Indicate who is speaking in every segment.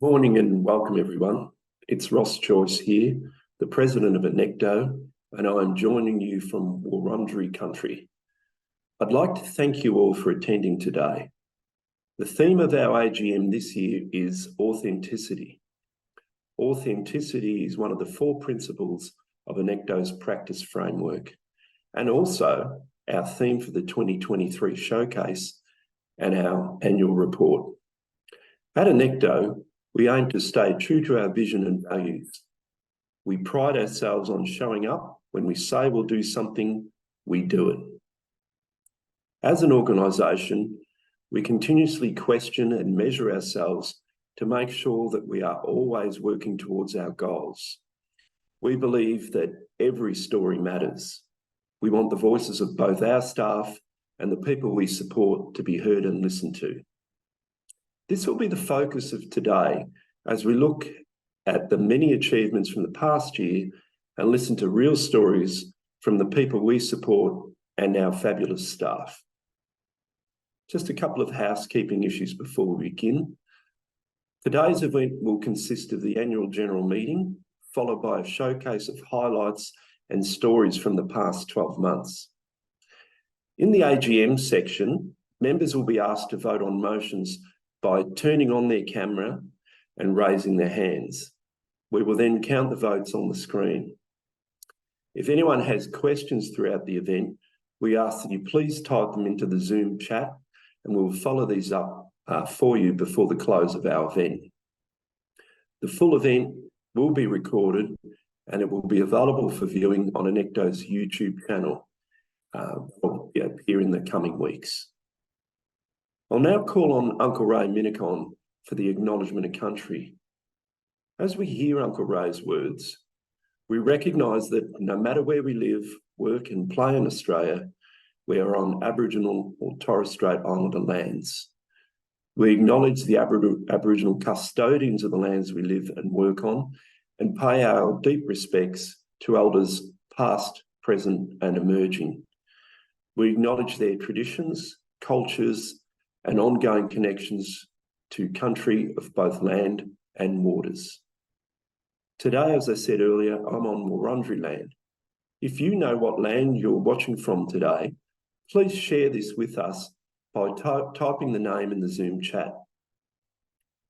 Speaker 1: Morning and welcome everyone. It's Ross Joyce here, the President of Annecto, and I am joining you from Wurundjeri country. I'd like to thank you all for attending today. The theme of our AGM this year is authenticity. Authenticity is one of the 4 principles of Annecto's practice framework, and also our theme for the 2023 showcase and our annual report. At Annecto, we aim to stay true to our vision and values. We pride ourselves on showing up. When we say we'll do something, we do it. As an organisation, we continuously question and measure ourselves to make sure that we are always working towards our goals. We believe that every story matters. We want the voices of both our staff and the people we support to be heard and listened to. This will be the focus of today as we look at the many achievements from the past year and listen to real stories from the people we support and our fabulous staff. Just a couple of housekeeping issues before we begin. Today's event will consist of the annual general meeting, followed by a showcase of highlights and stories from the past 12 months. In the AGM section, members will be asked to vote on motions by turning on their camera and raising their hands. We will then count the votes on the screen. If anyone has questions throughout the event, we ask that you please type them into the Zoom chat and we'll follow these up for you before the close of our event. The full event will be recorded and it will be available for viewing on Annecto's YouTube channel here in the coming weeks. I'll now call on Uncle Ray Minniecon for the Acknowledgement of Country. As we hear Uncle Ray's words, we recognise that no matter where we live, work and play in Australia, we are on Aboriginal or Torres Strait Islander lands. We acknowledge the Aboriginal custodians of the lands we live and work on and pay our deep respects to elders past, present and emerging. We acknowledge their traditions, cultures and ongoing connections to country of both land and waters. Today, as I said earlier, I'm on Wurundjeri land. If you know what land you're watching from today, please share this with us by typing the name in the Zoom chat.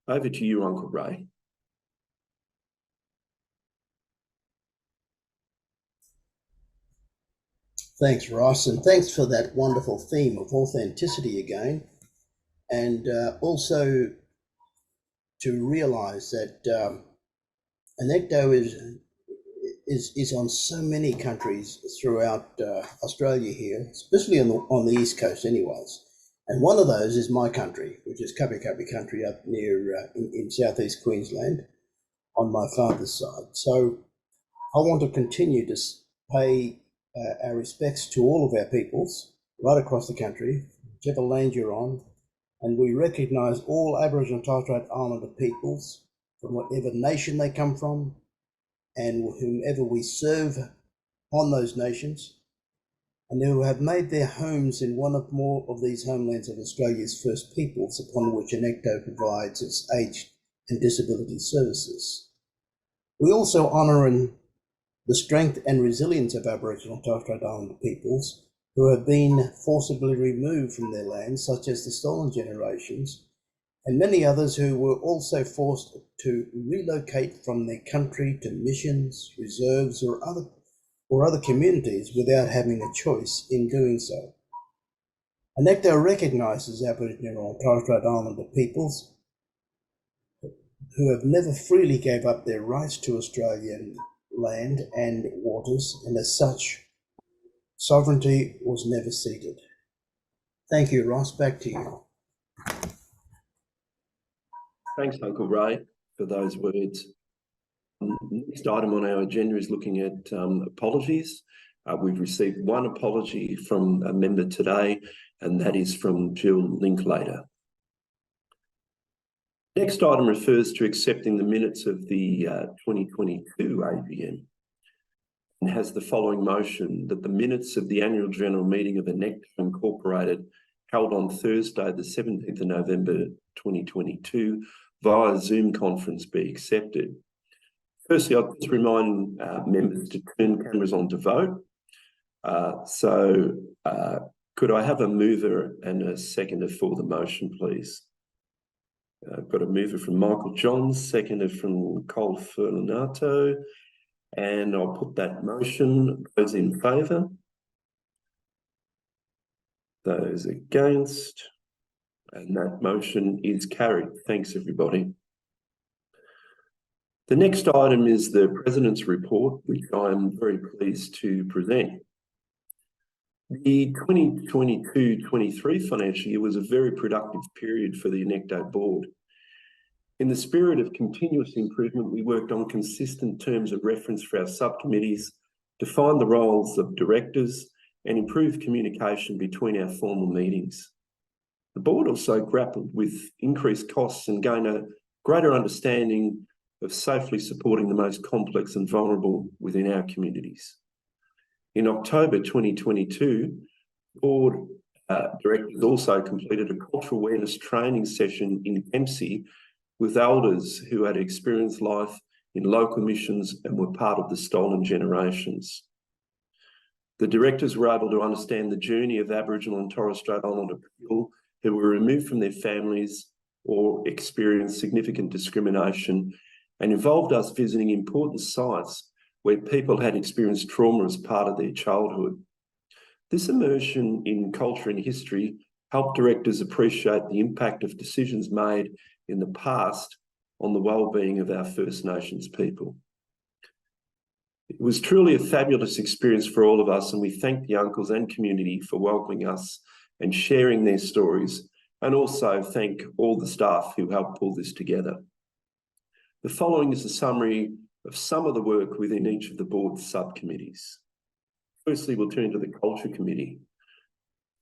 Speaker 1: Over to you, Uncle Ray.
Speaker 2: Thanks, Ross, and thanks for that wonderful theme of authenticity again. And also to realise that Annecto is on so many countries throughout Australia here, especially on the East Coast anyways. And one of those is my country, which is Kabi country up near in southeast Queensland on my father's side. So I want to continue to pay our respects to all of our peoples right across the country, whichever land you're on. And we recognise all Aboriginal and Torres Strait Islander peoples from whatever nation they come from and whomever we serve on those nations and who have made their homes in one or more of these homelands of Australia's first peoples upon which Annecto provides its aged and disability services. We also honour the strength and resilience of Aboriginal and Torres Strait Islander peoples who have been forcibly removed from their lands, such as the stolen generations, and many others who were also forced to relocate from their country to missions, reserves, or other communities without having a choice in doing so. Annecto recognises Aboriginal and Torres Strait Islander peoples who have never freely gave up their rights to Australian land and waters, and as such, sovereignty was never ceded. Thank you, Ross. Back to you.
Speaker 1: Thanks, Uncle Ray, for those words. Next item on our agenda is looking at apologies. We've received one apology from a member today, and that is from Jill Linklater. Next item refers to accepting the minutes of the 2022 AGM and has the following motion: that the minutes of the annual general meeting of Annecto Incorporated held on Thursday, the 17th of November 2022, via Zoom conference be accepted. Firstly, I'll just remind members to turn cameras on to vote. Could I have a mover and a seconder for the motion, please? I've got a mover from Michael Johns, seconder from Cole Furlanato, and I'll put that motion. Those in favour? Those against? And that motion is carried. Thanks, everybody. The next item is the President's Report, which I am very pleased to present. The 2022-23 financial year was a very productive period for the Annecto board. In the spirit of continuous improvement, we worked on consistent terms of reference for our subcommittees, defined the roles of directors, and improved communication between our formal meetings. The board also grappled with increased costs and gained a greater understanding of safely supporting the most complex and vulnerable within our communities. In October 2022, board directors also completed a cultural awareness training session in Dempsey with elders who had experienced life in local missions and were part of the stolen generations. The directors were able to understand the journey of Aboriginal and Torres Strait Islander people who were removed from their families or experienced significant discrimination, and involved us visiting important sites where people had experienced trauma as part of their childhood. This immersion in culture and history helped directors appreciate the impact of decisions made in the past on the well-being of our First Nations people. It was truly a fabulous experience for all of us, and we thank the uncles and community for welcoming us and sharing their stories, and also thank all the staff who helped pull this together. The following is a summary of some of the work within each of the board's subcommittees. Firstly, we'll turn to the Culture Committee.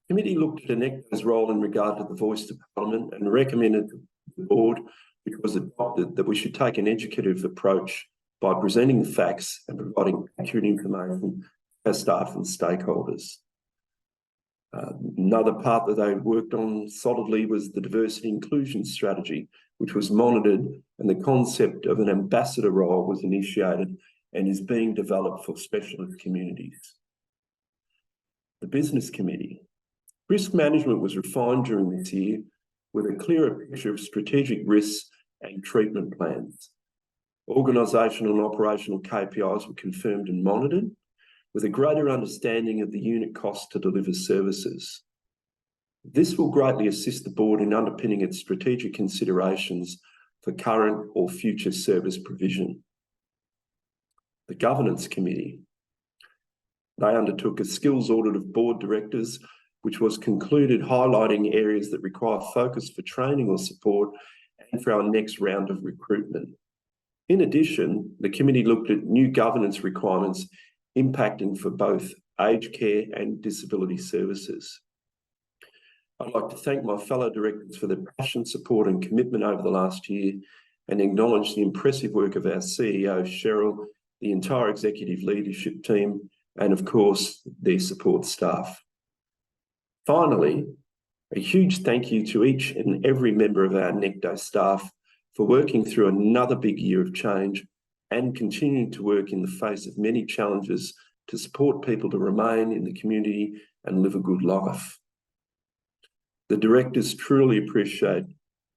Speaker 1: The committee looked at Annecto's role in regard to the voice to Parliament and recommended to the board, which was adopted, that we should take an educative approach by presenting the facts and providing accurate information to our staff and stakeholders. Another part that they worked on solidly was the diversity inclusion strategy, which was monitored, and the concept of an ambassador role was initiated and is being developed for specialist communities. The Business Committee. Risk management was refined during this year with a clearer picture of strategic risks and treatment plans. Organisational and operational KPIs were confirmed and monitored, with a greater understanding of the unit cost to deliver services. This will greatly assist the board in underpinning its strategic considerations for current or future service provision. The Governance Committee. They undertook a skills audit of board directors, which was concluded highlighting areas that require focus for training or support and for our next round of recruitment. In addition, the committee looked at new governance requirements impacting for both aged care and disability services. I'd like to thank my fellow directors for their passion, support and commitment over the last year, and acknowledge the impressive work of our CEO, Cheryl, the entire executive leadership team, and of course, their support staff. Finally, a huge thank you to each and every member of our Annecto staff for working through another big year of change and continuing to work in the face of many challenges to support people to remain in the community and live a good life. The directors truly appreciate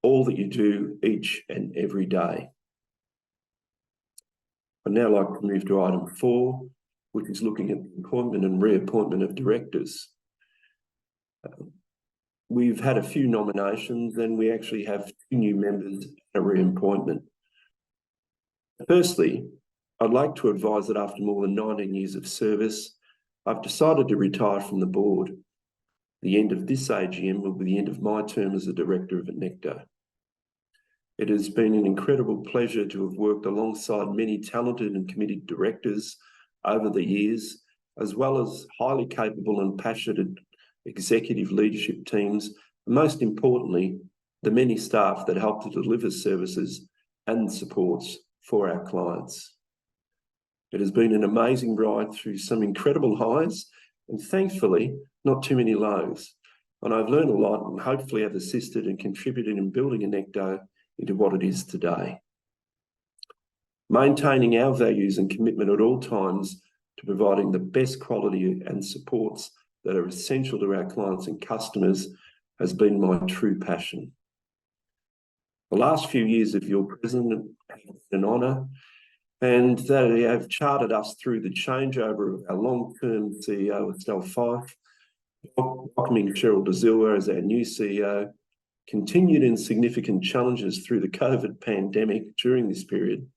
Speaker 1: all that you do each and every day. I'd now like to move to item 4, which is looking at the appointment and reappointment of directors. We've had a few nominations and we actually have 2 new members and a reappointment. Firstly, I'd like to advise that after more than 19 years of service, I've decided to retire from the board. The end of this AGM will be the end of my term as a director of Annecto. It has been an incredible pleasure to have worked alongside many talented and committed directors over the years, as well as highly capable and passionate executive leadership teams, and most importantly, the many staff that help to deliver services and supports for our clients. It has been an amazing ride through some incredible highs and thankfully not too many lows. And I've learned a lot and hopefully have assisted and contributed in building Annecto into what it is today. Maintaining our values and commitment at all times to providing the best quality and supports that are essential to our clients and customers has been my true passion. The last few years of your president have been an honour, and they have charted us through the changeover of our long-term CEO, Estelle Fife, welcoming Cheryl to Zilwa as our new CEO, continued in significant challenges through the COVID pandemic during this period,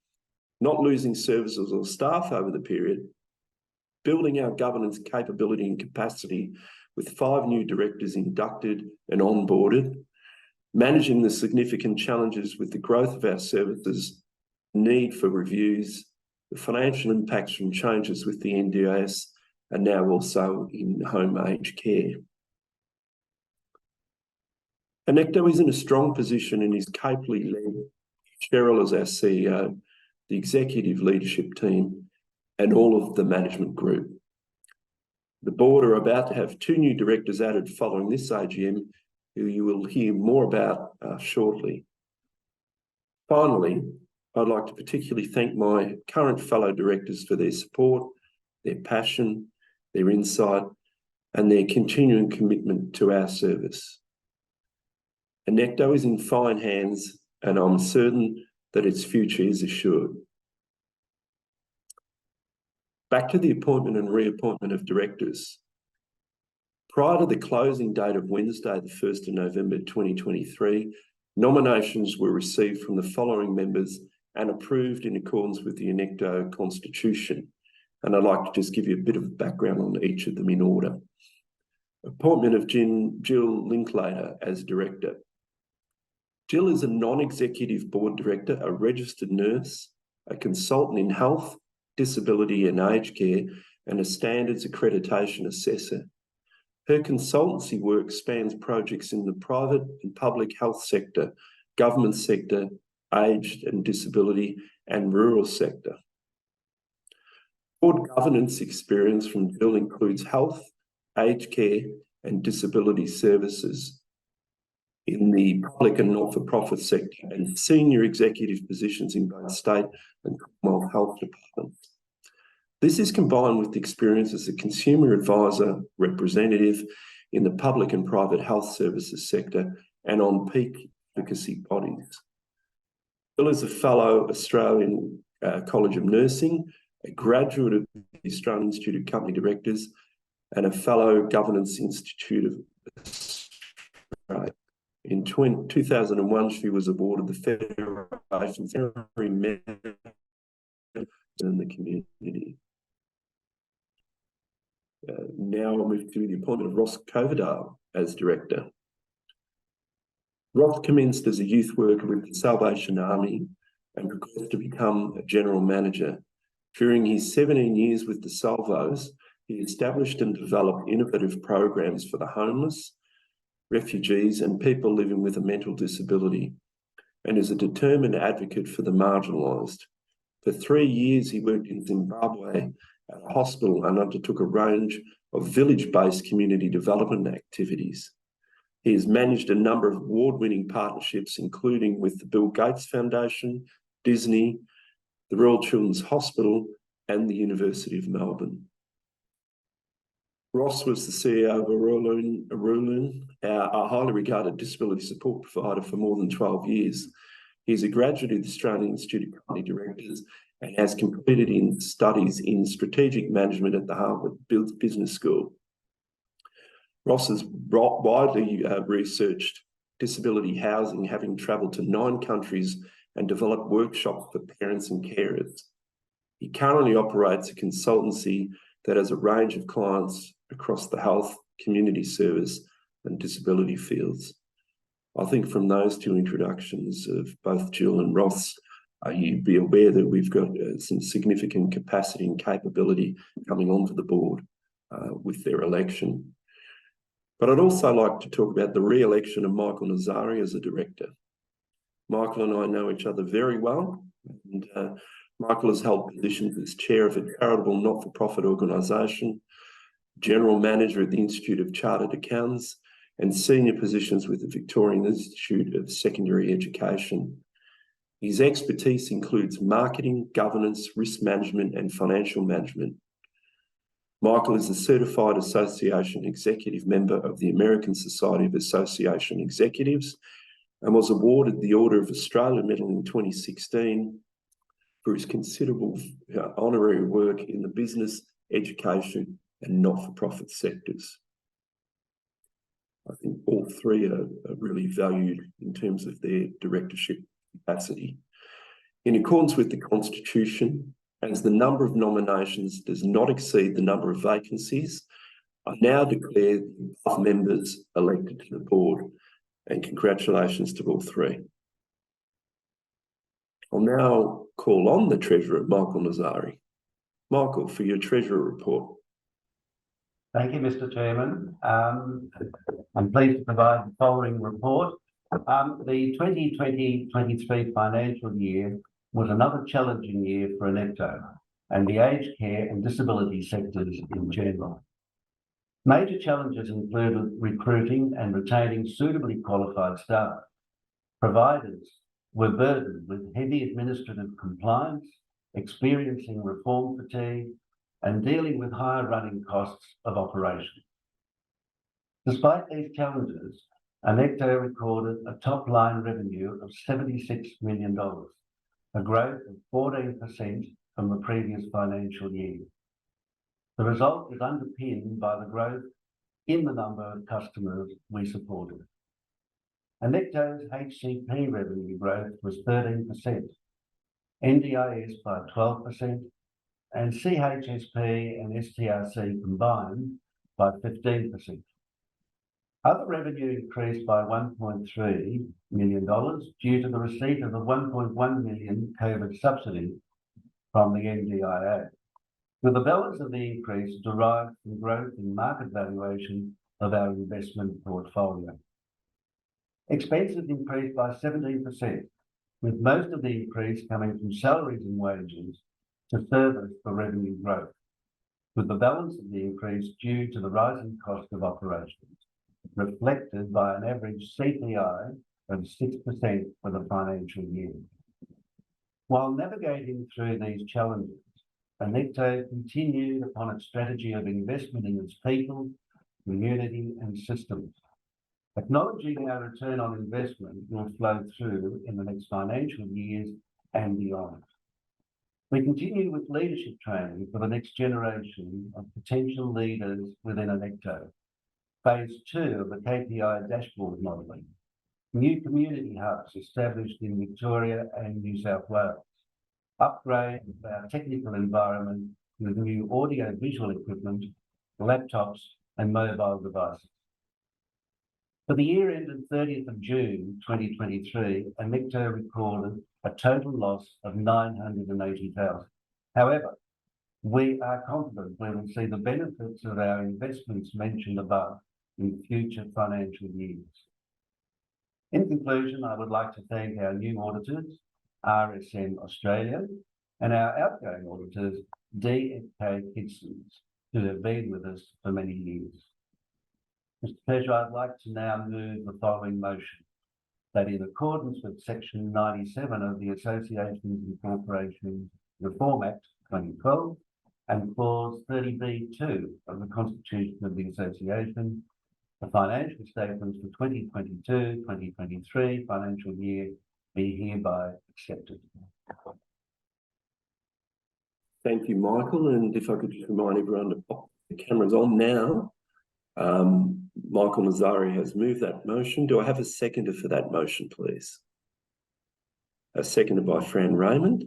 Speaker 1: not losing services or staff over the period, building our governance capability and capacity with 5 new directors inducted and onboarded, managing the significant challenges with the growth of our services, need for reviews, the financial impacts from changes with the NDIS, and now also in home aged care. Annecto is in a strong position and is capably led. Cheryl as our CEO, the executive leadership team, and all of the management group. The board are about to have 2 new directors added following this AGM, who you will hear more about shortly. Finally, I'd like to particularly thank my current fellow directors for their support, their passion, their insight, and their continuing commitment to our service. Annecto is in fine hands, and I'm certain that its future is assured. Back to the appointment and reappointment of directors. Prior to the closing date of Wednesday, the 1st of November 2023, nominations were received from the following members and approved in accordance with the Annecto Constitution. And I'd like to just give you a bit of background on each of them in order. Appointment of Jill Linklater as director. Jill is a non-executive board director, a registered nurse, a consultant in health, disability and aged care, and a standards accreditation assessor. Her consultancy work spans projects in the private and public health sector, government sector, aged and disability, and rural sector. Board governance experience from Jill includes health, aged care, and disability services in the public and not-for-profit sector, and senior executive positions in both state and Commonwealth health departments. This is combined with experience as a consumer advisor representative in the public and private health services sector and on peak advocacy bodies. Jill is a fellow Australian College of Nursing, a graduate of the Australian Institute of Company Directors, and a fellow Governance Institute of Australia. In 2001, she was awarded the Federation's Honorary Medal in the community. Now I'll move to the appointment of Ross Coverdale as director. Ross commenced as a youth worker with the Salvation Army and progressed to become a general manager. During his 17 years with the Salvos, he established and developed innovative programs for the homeless, refugees, and people living with a mental disability, and is a determined advocate for the marginalised. For 3 years, he worked in Zimbabwe at a hospital and undertook a range of village-based community development activities. He has managed a number of award-winning partnerships, including with the Bill Gates Foundation, Disney, the Royal Children's Hospital, and the University of Melbourne. Ross was the CEO of Arulun, a highly regarded disability support provider, for more than 12 years. He is a graduate of the Australian Institute of Company Directors and has completed studies in strategic management at the Harvard Business School. Ross has widely researched disability housing, having travelled to 9 countries and developed workshops for parents and carers. He currently operates a consultancy that has a range of clients across the health, community service, and disability fields. I think from those 2 introductions of both Jill and Ross, you'd be aware that we've got some significant capacity and capability coming onto the board with their election. But I'd also like to talk about the re-election of Michael Nazzari as a director. Michael and I know each other very well, and Michael has held positions as chair of a charitable not-for-profit organisation, general manager at the Institute of Chartered Accountants, and senior positions with the Victorian Institute of Secondary Education His expertise includes marketing, governance, risk management, and financial management. Michael is a certified association executive member of the American Society of Association Executives and was awarded the Order of Australia Medal in 2016 for his considerable honorary work in the business, education, and not-for-profit sectors. I think all three are really valued in terms of their directorship capacity. In accordance with the Constitution, as the number of nominations does not exceed the number of vacancies, I now declare the above members elected to the board, and congratulations to all three. I'll now call on the Treasurer, Michael Nazzari. Michael, for your Treasurer report.
Speaker 3: Thank you, Mr. Chairman. I'm pleased to provide the following report. The 2020-23 financial year was another challenging year for Annecto and the aged care and disability sectors in general. Major challenges included recruiting and retaining suitably qualified staff. Providers were burdened with heavy administrative compliance, experiencing reform fatigue, and dealing with higher running costs of operation. Despite these challenges, Annecto recorded a top-line revenue of $76 million, a growth of 14% from the previous financial year. The result is underpinned by the growth in the number of customers we supported. Annecto's HCP revenue growth was 13%, NDIS by 12%, and CHSP and STRC combined by 15%. Other revenue increased by $1.3 million due to the receipt of the $1.1 million COVID subsidy from the NDIA, with the balance of the increase derived from growth in market valuation of our investment portfolio. Expenses increased by 17%, with most of the increase coming from salaries and wages to service the revenue growth, with the balance of the increase due to the rising cost of operations, reflected by an average CPI of 6% for the financial year. While navigating through these challenges, Annecto continued upon its strategy of investment in its people, community, and systems. Acknowledging our return on investment will flow through in the next financial years and beyond. We continue with leadership training for the next generation of potential leaders within Annecto. Phase 2 of the KPI dashboard modelling. New community hubs established in Victoria and New South Wales. Upgrade of our technical environment with new audio-visual equipment, laptops, and mobile devices. For the year ended 30th of June 2023, Annecto recorded a total loss of $980,000. However, we are confident we will see the benefits of our investments mentioned above in future financial years. In conclusion, I would like to thank our new auditors, RSM Australia, and our outgoing auditors, DFK Kidsons, who have been with us for many years. Mr. Treasurer, I'd like to now move the following motion, that in accordance with Section 97 of the Associations and Corporations Reform Act 2012 and Clause 30B2 of the Constitution of the Association, the financial statements for 2022-2023 financial year be hereby accepted.
Speaker 1: Thank you, Michael. And if I could just remind everyone to pop the cameras on now. Michael Nazzari has moved that motion. Do I have a seconder for that motion, please? A seconded by Fran Raymond.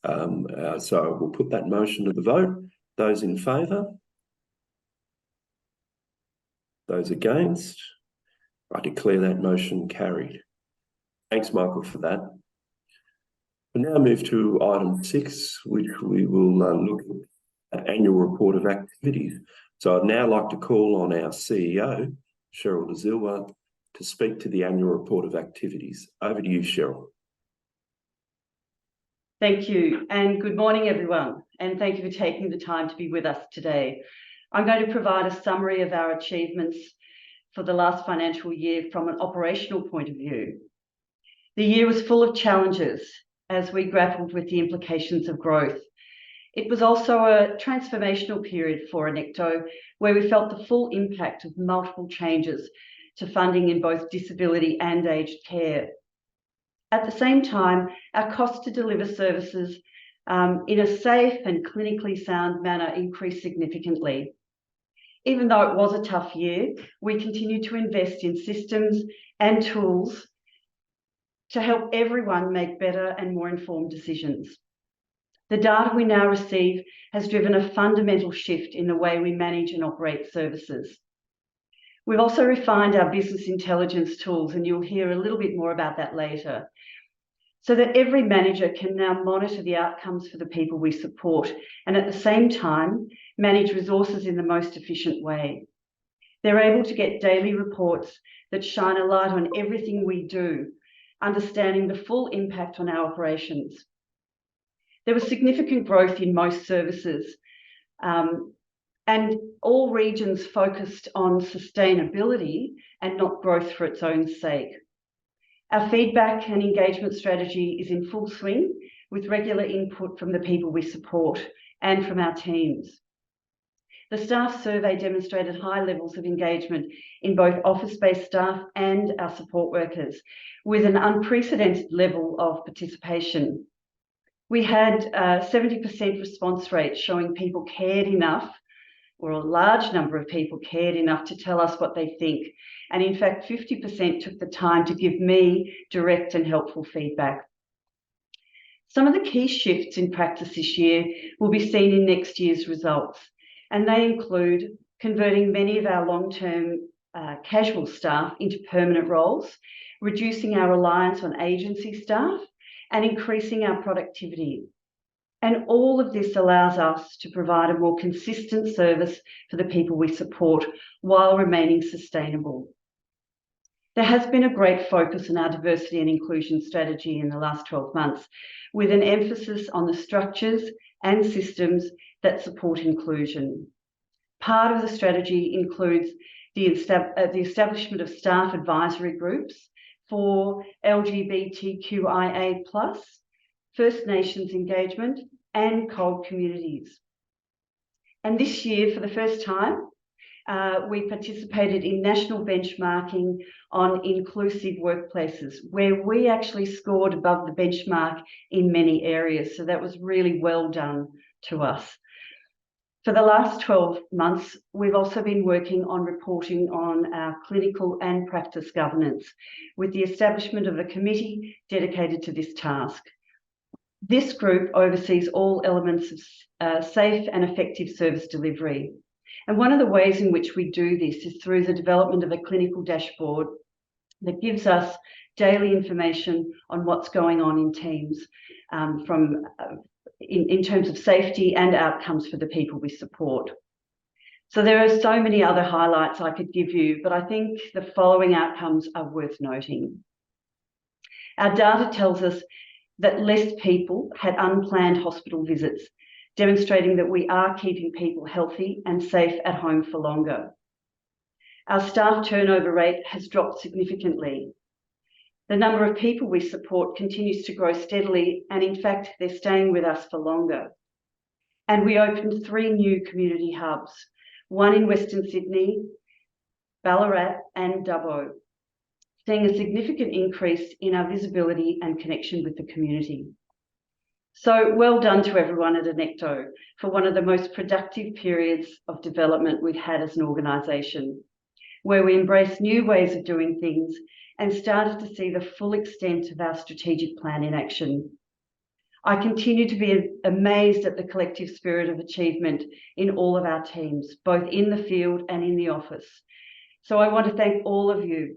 Speaker 1: So we'll put that motion to the vote. Those in favour? Those against? I declare that motion carried. Thanks, Michael, for that. We now move to item 6, which we will look at annual report of activities. So I'd now like to call on our CEO, Cheryl Zilwa, to speak to the annual report of activities. Over to you, Cheryl.
Speaker 4: Thank you, and good morning, everyone, and thank you for taking the time to be with us today. I'm going to provide a summary of our achievements for the last financial year from an operational point of view. The year was full of challenges, as we grappled with the implications of growth. It was also a transformational period for Annecto, where we felt the full impact of multiple changes to funding in both disability and aged care. At the same time, our cost to deliver services in a safe and clinically sound manner increased significantly. Even though it was a tough year, we continued to invest in systems and tools to help everyone make better and more informed decisions. The data we now receive has driven a fundamental shift in the way we manage and operate services. We've also refined our business intelligence tools, and you'll hear a little bit more about that later, so that every manager can now monitor the outcomes for the people we support and at the same time manage resources in the most efficient way. They're able to get daily reports that shine a light on everything we do, understanding the full impact on our operations. There was significant growth in most services, and all regions focused on sustainability and not growth for its own sake. Our feedback and engagement strategy is in full swing, with regular input from the people we support and from our teams. The staff survey demonstrated high levels of engagement in both office-based staff and our support workers, with an unprecedented level of participation. We had a 70% response rate, showing people cared enough, or a large number of people cared enough to tell us what they think. And in fact, 50% took the time to give me direct and helpful feedback. Some of the key shifts in practice this year will be seen in next year's results, and they include converting many of our long-term casual staff into permanent roles, reducing our reliance on agency staff, and increasing our productivity. And all of this allows us to provide a more consistent service for the people we support while remaining sustainable. There has been a great focus on our diversity and inclusion strategy in the last 12 months, with an emphasis on the structures and systems that support inclusion. Part of the strategy includes the establishment of staff advisory groups for LGBTQIA+, First Nations engagement, and COLD communities. And this year, for the first time, we participated in national benchmarking on inclusive workplaces, where we actually scored above the benchmark in many areas. So that was really well done to us. For the last 12 months, we've also been working on reporting on our clinical and practice governance, with the establishment of a committee dedicated to this task. This group oversees all elements of safe and effective service delivery. And one of the ways in which we do this is through the development of a clinical dashboard that gives us daily information on what's going on in teams in terms of safety and outcomes for the people we support. So there are so many other highlights I could give you, but I think the following outcomes are worth noting. Our data tells us that less people had unplanned hospital visits, demonstrating that we are keeping people healthy and safe at home for longer. Our staff turnover rate has dropped significantly. The number of people we support continues to grow steadily, and in fact, they're staying with us for longer. And we opened 3 new community hubs, one in Western Sydney, Ballarat, and Dubbo, seeing a significant increase in our visibility and connection with the community. So well done to everyone at Annecto for one of the most productive periods of development we've had as an organisation, where we embraced new ways of doing things and started to see the full extent of our strategic plan in action. I continue to be amazed at the collective spirit of achievement in all of our teams, both in the field and in the office. So I want to thank all of you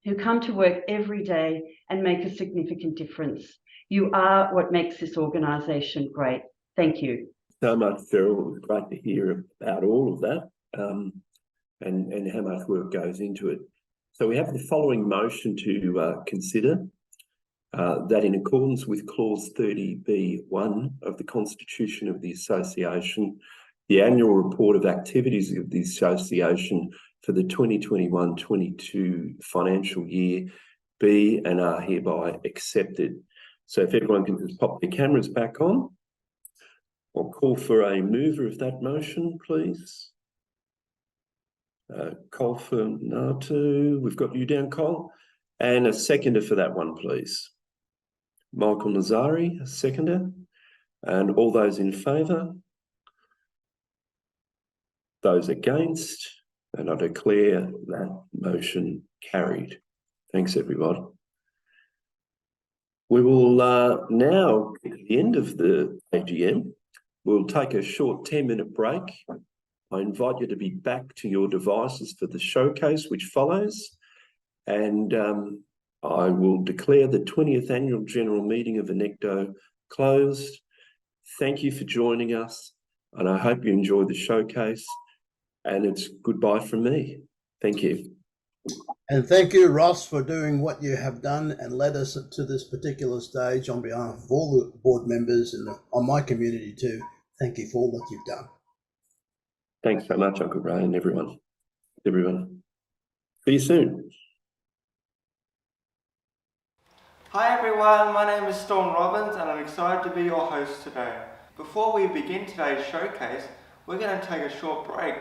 Speaker 4: who come to work every day and make a significant difference. You are what makes this organisation great. Thank you.
Speaker 1: So much, Cheryl. It was great to hear about all of that and how much work goes into it. So we have the following motion to consider, that in accordance with clause 30B(1) of the Constitution of the Association, the annual report of activities of the Association for the 2021-22 financial year be and are hereby accepted. So if everyone can just pop their cameras back on, I'll call for a mover of that motion, please. Cole Natu, we've got you down, Cole. And a seconder for that one, please. Michael Nazzari, a seconder. And all those in favour? Those against? And I declare that motion carried. Thanks, everybody. We will now get to the end of the AGM. We'll take a short 10-minute break. I invite you to be back to your devices for the showcase, which follows. And I will declare the 20th Annual General Meeting of Annecto closed. Thank you for joining us, and I hope you enjoy the showcase. And it's goodbye from me. Thank you.
Speaker 2: And thank you, Ross, for doing what you have done and led us to this particular stage on behalf of all the board members and on my community too. Thank you for all that you've done.
Speaker 1: Thanks so much, Uncle Ray, and everyone. See you soon.
Speaker 5: Hi everyone, my name is Storm Robbins and I'm excited to be your host today. Before we begin today's showcase, we're going to take a short break.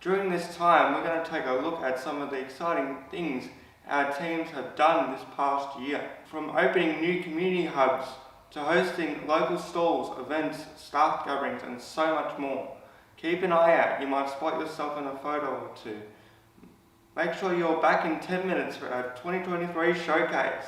Speaker 5: During this time, we're going to take a look at some of the exciting things our teams have done this past year. From opening new community hubs to hosting local stalls, events, staff gatherings and so much more. Keep an eye out, you might spot yourself in a photo or two. Make sure you're back in 10 minutes for our 2023 showcase.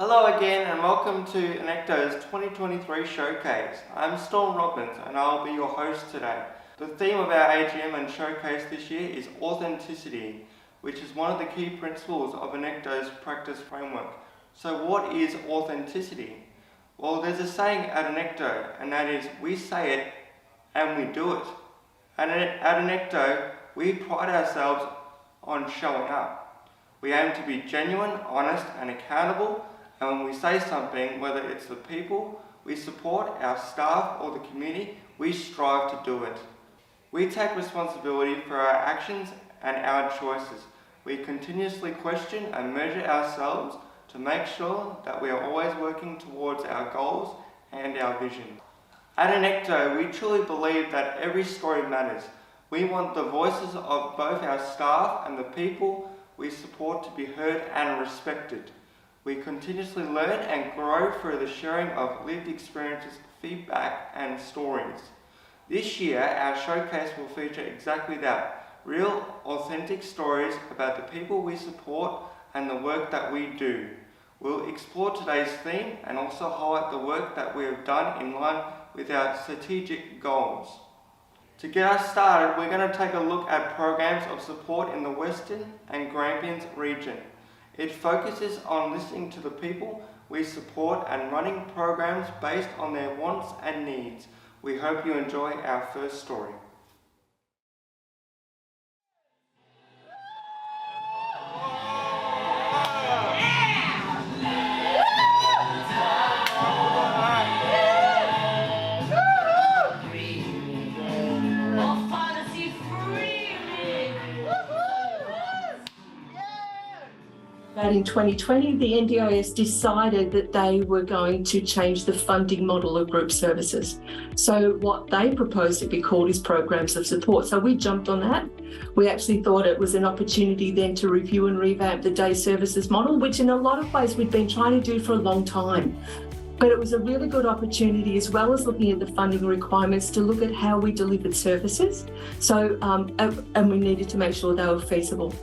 Speaker 5: Hello again and welcome to Annecto's 2023 Showcase. I'm Storm Robbins and I'll be your host today. The theme of our AGM and Showcase this year is authenticity, which is one of the key principles of Annecto's practice framework. So what is authenticity? Well, there's a saying at Annecto, and that is, we say it and we do it. And at Annecto, we pride ourselves on showing up. We aim to be genuine, honest and accountable, and when we say something, whether it's the people we support, our staff or the community, we strive to do it. We take responsibility for our actions and our choices. We continuously question and measure ourselves to make sure that we are always working towards our goals and our vision. At Annecto, we truly believe that every story matters. We want the voices of both our staff and the people we support to be heard and respected. We continuously learn and grow through the sharing of lived experiences, feedback and stories. This year, our showcase will feature exactly that, real, authentic stories about the people we support and the work that we do. We'll explore today's theme and also highlight the work that we have done in line with our strategic goals. To get us started, we're going to take a look at programs of support in the Western and Grampians region. It focuses on listening to the people we support and running programs based on their wants and needs. We hope you enjoy our first story.
Speaker 6: In 2020, the NDIS decided that they were going to change the funding model of group services. So what they proposed to be called is programs of support. So we jumped on that. We actually thought it was an opportunity then to review and revamp the day services model, which in a lot of ways we'd been trying to do for a long time. But it was a really good opportunity, as well as looking at the funding requirements, to look at how we delivered services. So, and we needed to make sure they were feasible.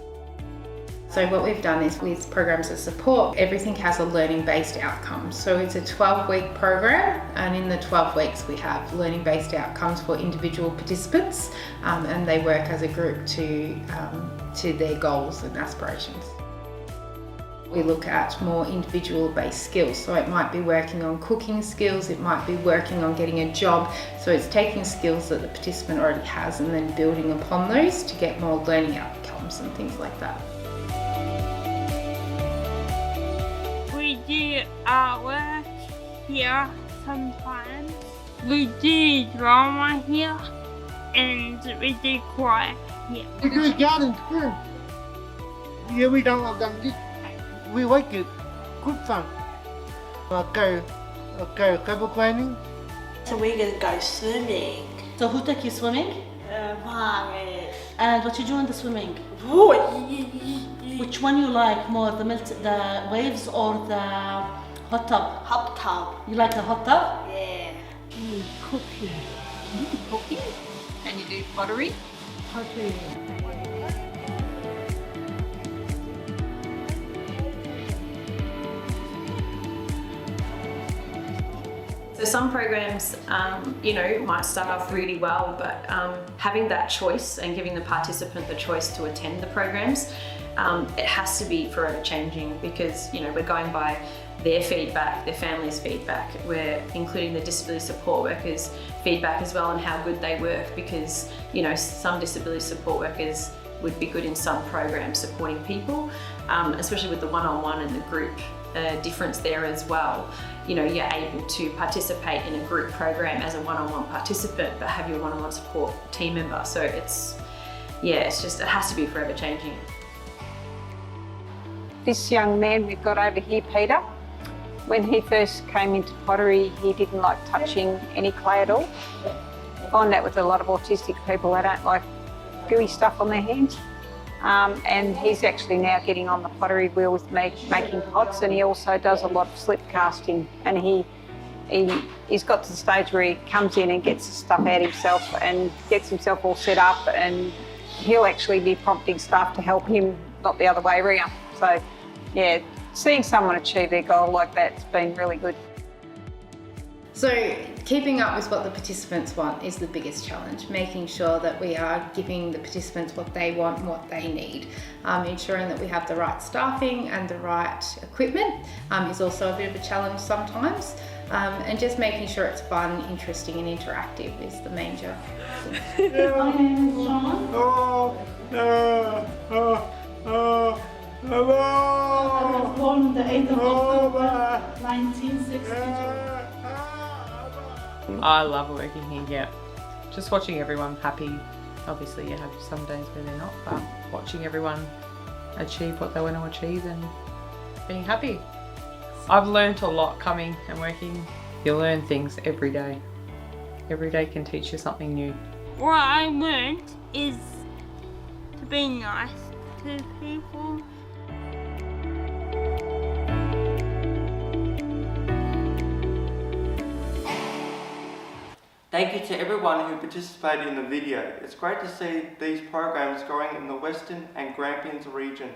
Speaker 7: So what we've done is, with programs of support, everything has a learning-based outcome. So it's a 12-week program, and in the 12 weeks we have learning-based outcomes for individual participants, and they work as a group to their goals and aspirations. We look at more individual-based skills, so it might be working on cooking skills, it might be working on getting a job. So it's taking skills that the participant already has and then building upon those to get more learning outcomes and things like that.
Speaker 8: We do artwork here sometimes. We do drama here, and we do choir here.
Speaker 9: We do garden too. Yeah, we don't have done this. We like it. Good fun. Okay, couple planning.
Speaker 10: So we're gonna go swimming.
Speaker 11: So who took you swimming?
Speaker 10: Margaret.
Speaker 11: And what you do in the swimming? Which one you like more, the waves or the hot tub?
Speaker 10: Hot tub.
Speaker 11: You like the hot tub?
Speaker 10: Yeah.
Speaker 11: Cooking.
Speaker 12: Cooking. And you do pottery?
Speaker 11: Pottery.
Speaker 13: So some programs, might start off really well, but having that choice and giving the participant the choice to attend the programs, it has to be forever changing, because we're going by their feedback, their family's feedback. We're including the disability support workers' feedback as well on how good they work, because some disability support workers would be good in some programs supporting people, especially with the one-on-one and the group difference there as well. You're able to participate in a group program as a one-on-one participant, but have your one-on-one support team member. So it has to be forever changing.
Speaker 14: This young man we've got over here, Peter, when he first came into pottery, he didn't like touching any clay at all. I find that with a lot of autistic people, they don't like gooey stuff on their hands. And he's actually now getting on the pottery wheel with me, making pots, and he also does a lot of slip casting. And he's got to the stage where he comes in and gets the stuff out himself and gets himself all set up, and he'll actually be prompting staff to help him, not the other way around. So yeah, seeing someone achieve their goal like that's been really good.
Speaker 7: So keeping up with what the participants want is the biggest challenge, making sure that we are giving the participants what they want and what they need. Ensuring that we have the right staffing and the right equipment is also a bit of a challenge sometimes. And just making sure it's fun, interesting and interactive is the main job.
Speaker 11: I was born on the 8th of October 1962.
Speaker 12: I love working here, yeah. Just watching everyone happy. Obviously you have some days where they're not, but watching everyone achieve what they want to achieve and being happy. I've learnt a lot coming and working. You learn things every day. Every day can teach you something new.
Speaker 8: What I learned is to be nice to people.
Speaker 5: Thank you to everyone who participated in the video. It's great to see these programs going in the Western and Grampians region.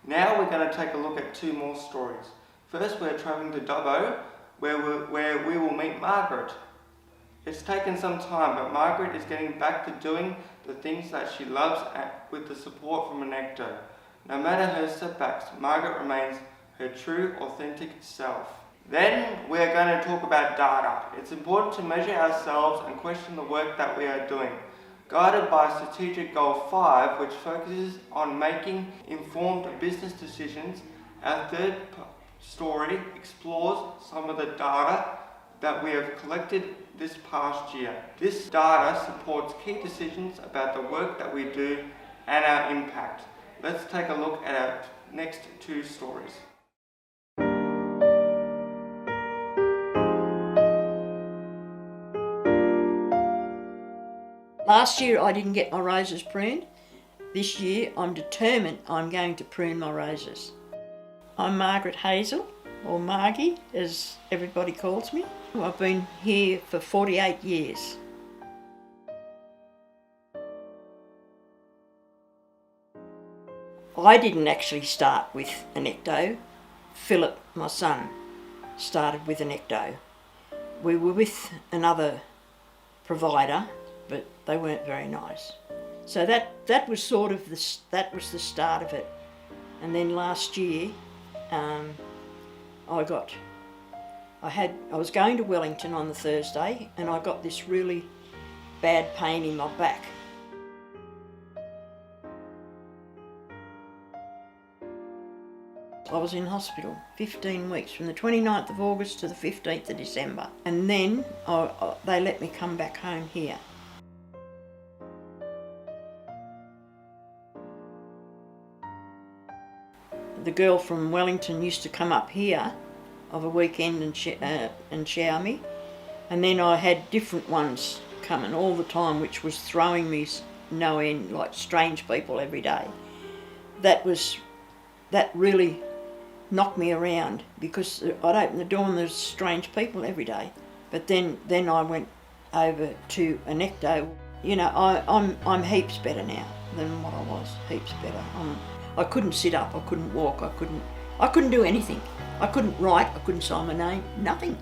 Speaker 5: Now we're going to take a look at two more stories. First, we're travelling to Dubbo, where we will meet Margaret. It's taken some time, but Margaret is getting back to doing the things that she loves with the support from Annecto. No matter her setbacks, Margaret remains her true, authentic self. Then we're going to talk about data. It's important to measure ourselves and question the work that we are doing. Guided by Strategic Goal 5, which focuses on making informed business decisions, our third story explores some of the data that we have collected this past year. This data supports key decisions about the work that we do and our impact. Let's take a look at our next two stories.
Speaker 15: Last year I didn't get my roses pruned. This year I'm determined I'm going to prune my roses. I'm Margaret Hazel, or Margie as everybody calls me. I've been here for 48 years. I didn't actually start with Annecto. Philip, my son, started with Annecto. We were with another provider, but they weren't very nice. So that was sort of the start of it. And then last year, I was going to Wellington on the Thursday, and I got this really bad pain in my back. I was in hospital 15 weeks, from the 29th of August to the 15th of December. And then they let me come back home here. The girl from Wellington used to come up here of a weekend and shower me. And then I had different ones coming all the time, which was throwing me no end, like strange people every day. That really knocked me around, because I'd open the door and there's strange people every day. But then I went over to Annecto. You know, I'm heaps better now than what I was, heaps better. I couldn't sit up, I couldn't walk, I couldn't do anything. I couldn't write, I couldn't sign my name, nothing.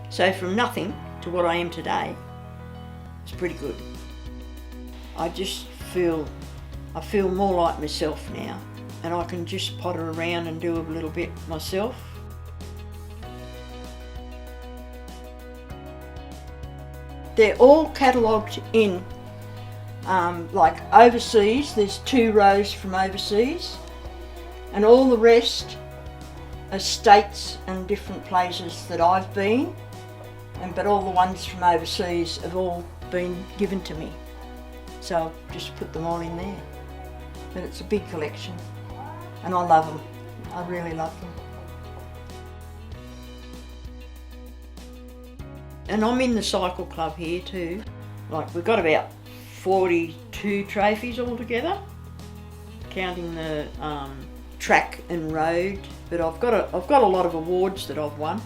Speaker 15: So from nothing to what I am today, it's pretty good. I feel more like myself now, and I can just potter around and do a little bit myself. They're all catalogued in like overseas. There's 2 rows from overseas, and all the rest are states and different places that I've been, but all the ones from overseas have all been given to me. So I've just put them all in there. But it's a big collection, and I love them. I really love them. And I'm in the cycle club here too. Like, we've got about 42 trophies altogether, counting the track and road. But I've got a lot of awards that I've won.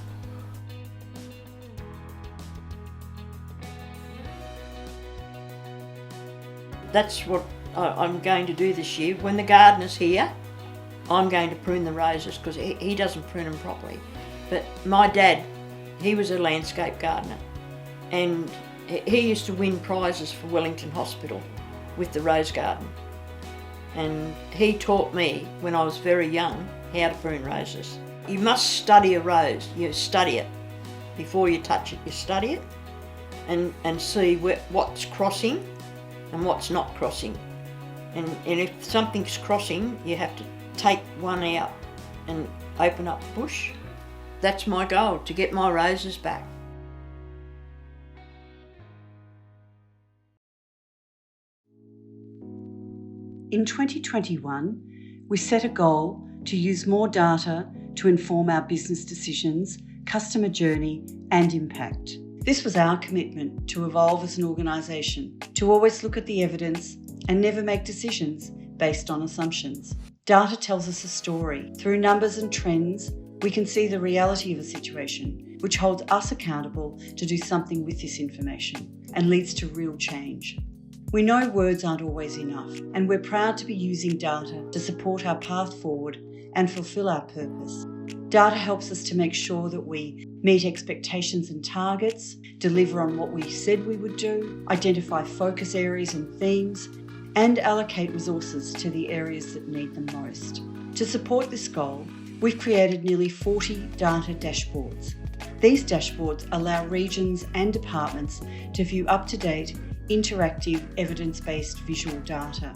Speaker 15: That's what I'm going to do this year. When the gardener's here, I'm going to prune the roses because he doesn't prune them properly. But my dad, he was a landscape gardener and he used to win prizes for Wellington Hospital with the rose garden. And he taught me when I was very young how to prune roses. You must study a rose, you study it. Before you touch it, you study it and see what's crossing and what's not crossing. And if something's crossing, you have to take one out and open up the bush. That's my goal, to get my roses back.
Speaker 4: In 2021, we set a goal to use more data to inform our business decisions, customer journey, and impact. This was our commitment to evolve as an organisation, to always look at the evidence and never make decisions based on assumptions. Data tells us a story. Through numbers and trends, we can see the reality of a situation, which holds us accountable to do something with this information and leads to real change. We know words aren't always enough, and we're proud to be using data to support our path forward and fulfil our purpose. Data helps us to make sure that we meet expectations and targets, deliver on what we said we would do, identify focus areas and themes, and allocate resources to the areas that need them most. To support this goal, we've created nearly 40 data dashboards. These dashboards allow regions and departments to view up-to-date, interactive, evidence-based visual data.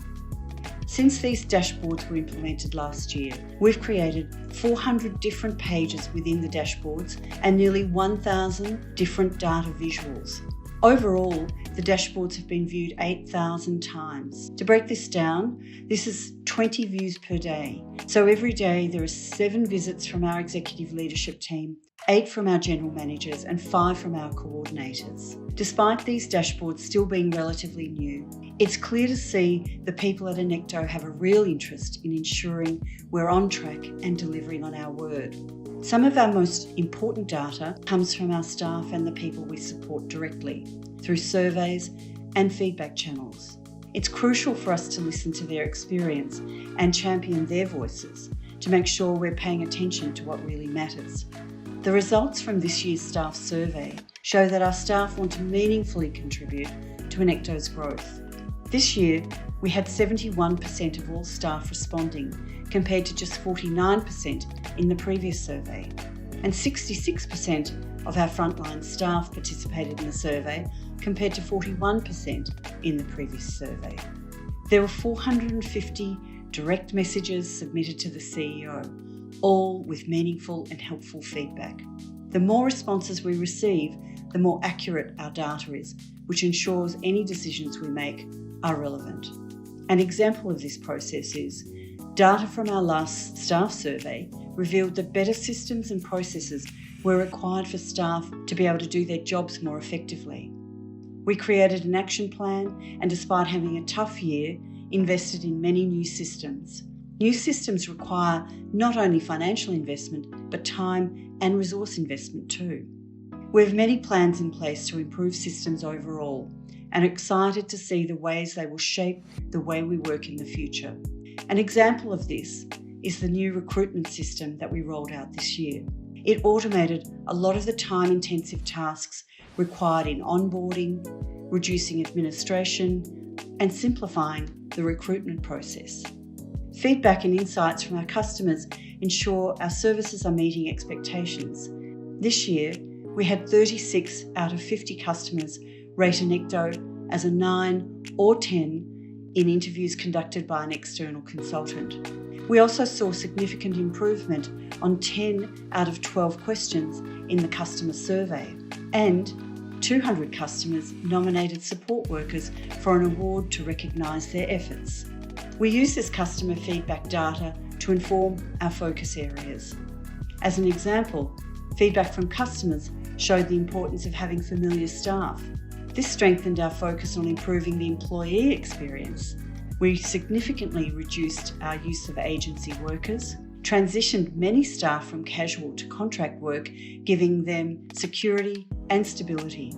Speaker 4: Since these dashboards were implemented last year, we've created 400 different pages within the dashboards and nearly 1,000 different data visuals. Overall, the dashboards have been viewed 8,000 times. To break this down, this is 20 views per day. So every day there are 7 visits from our executive leadership team, 8 from our general managers and 5 from our coordinators. Despite these dashboards still being relatively new, it's clear to see the people at Annecto have a real interest in ensuring we're on track and delivering on our word. Some of our most important data comes from our staff and the people we support directly through surveys and feedback channels. It's crucial for us to listen to their experience and champion their voices to make sure we're paying attention to what really matters. The results from this year's staff survey show that our staff want to meaningfully contribute to Annecto's growth. This year, we had 71% of all staff responding, compared to just 49% in the previous survey. And 66% of our frontline staff participated in the survey, compared to 41% in the previous survey. There were 450 direct messages submitted to the CEO, all with meaningful and helpful feedback. The more responses we receive, the more accurate our data is, which ensures any decisions we make are relevant. An example of this process is data from our last staff survey revealed that better systems and processes were required for staff to be able to do their jobs more effectively. We created an action plan and, despite having a tough year, invested in many new systems. New systems require not only financial investment, but time and resource investment too. We have many plans in place to improve systems overall and are excited to see the ways they will shape the way we work in the future. An example of this is the new recruitment system that we rolled out this year. It automated a lot of the time-intensive tasks required in onboarding, reducing administration, and simplifying the recruitment process. Feedback and insights from our customers ensure our services are meeting expectations. This year, we had 36 out of 50 customers rate Annecto as a 9 or 10 in interviews conducted by an external consultant. We also saw significant improvement on 10 out of 12 questions in the customer survey, and 200 customers nominated support workers for an award to recognise their efforts. We use this customer feedback data to inform our focus areas. As an example, feedback from customers showed the importance of having familiar staff. This strengthened our focus on improving the employee experience. We significantly reduced our use of agency workers, transitioned many staff from casual to contract work, giving them security and stability.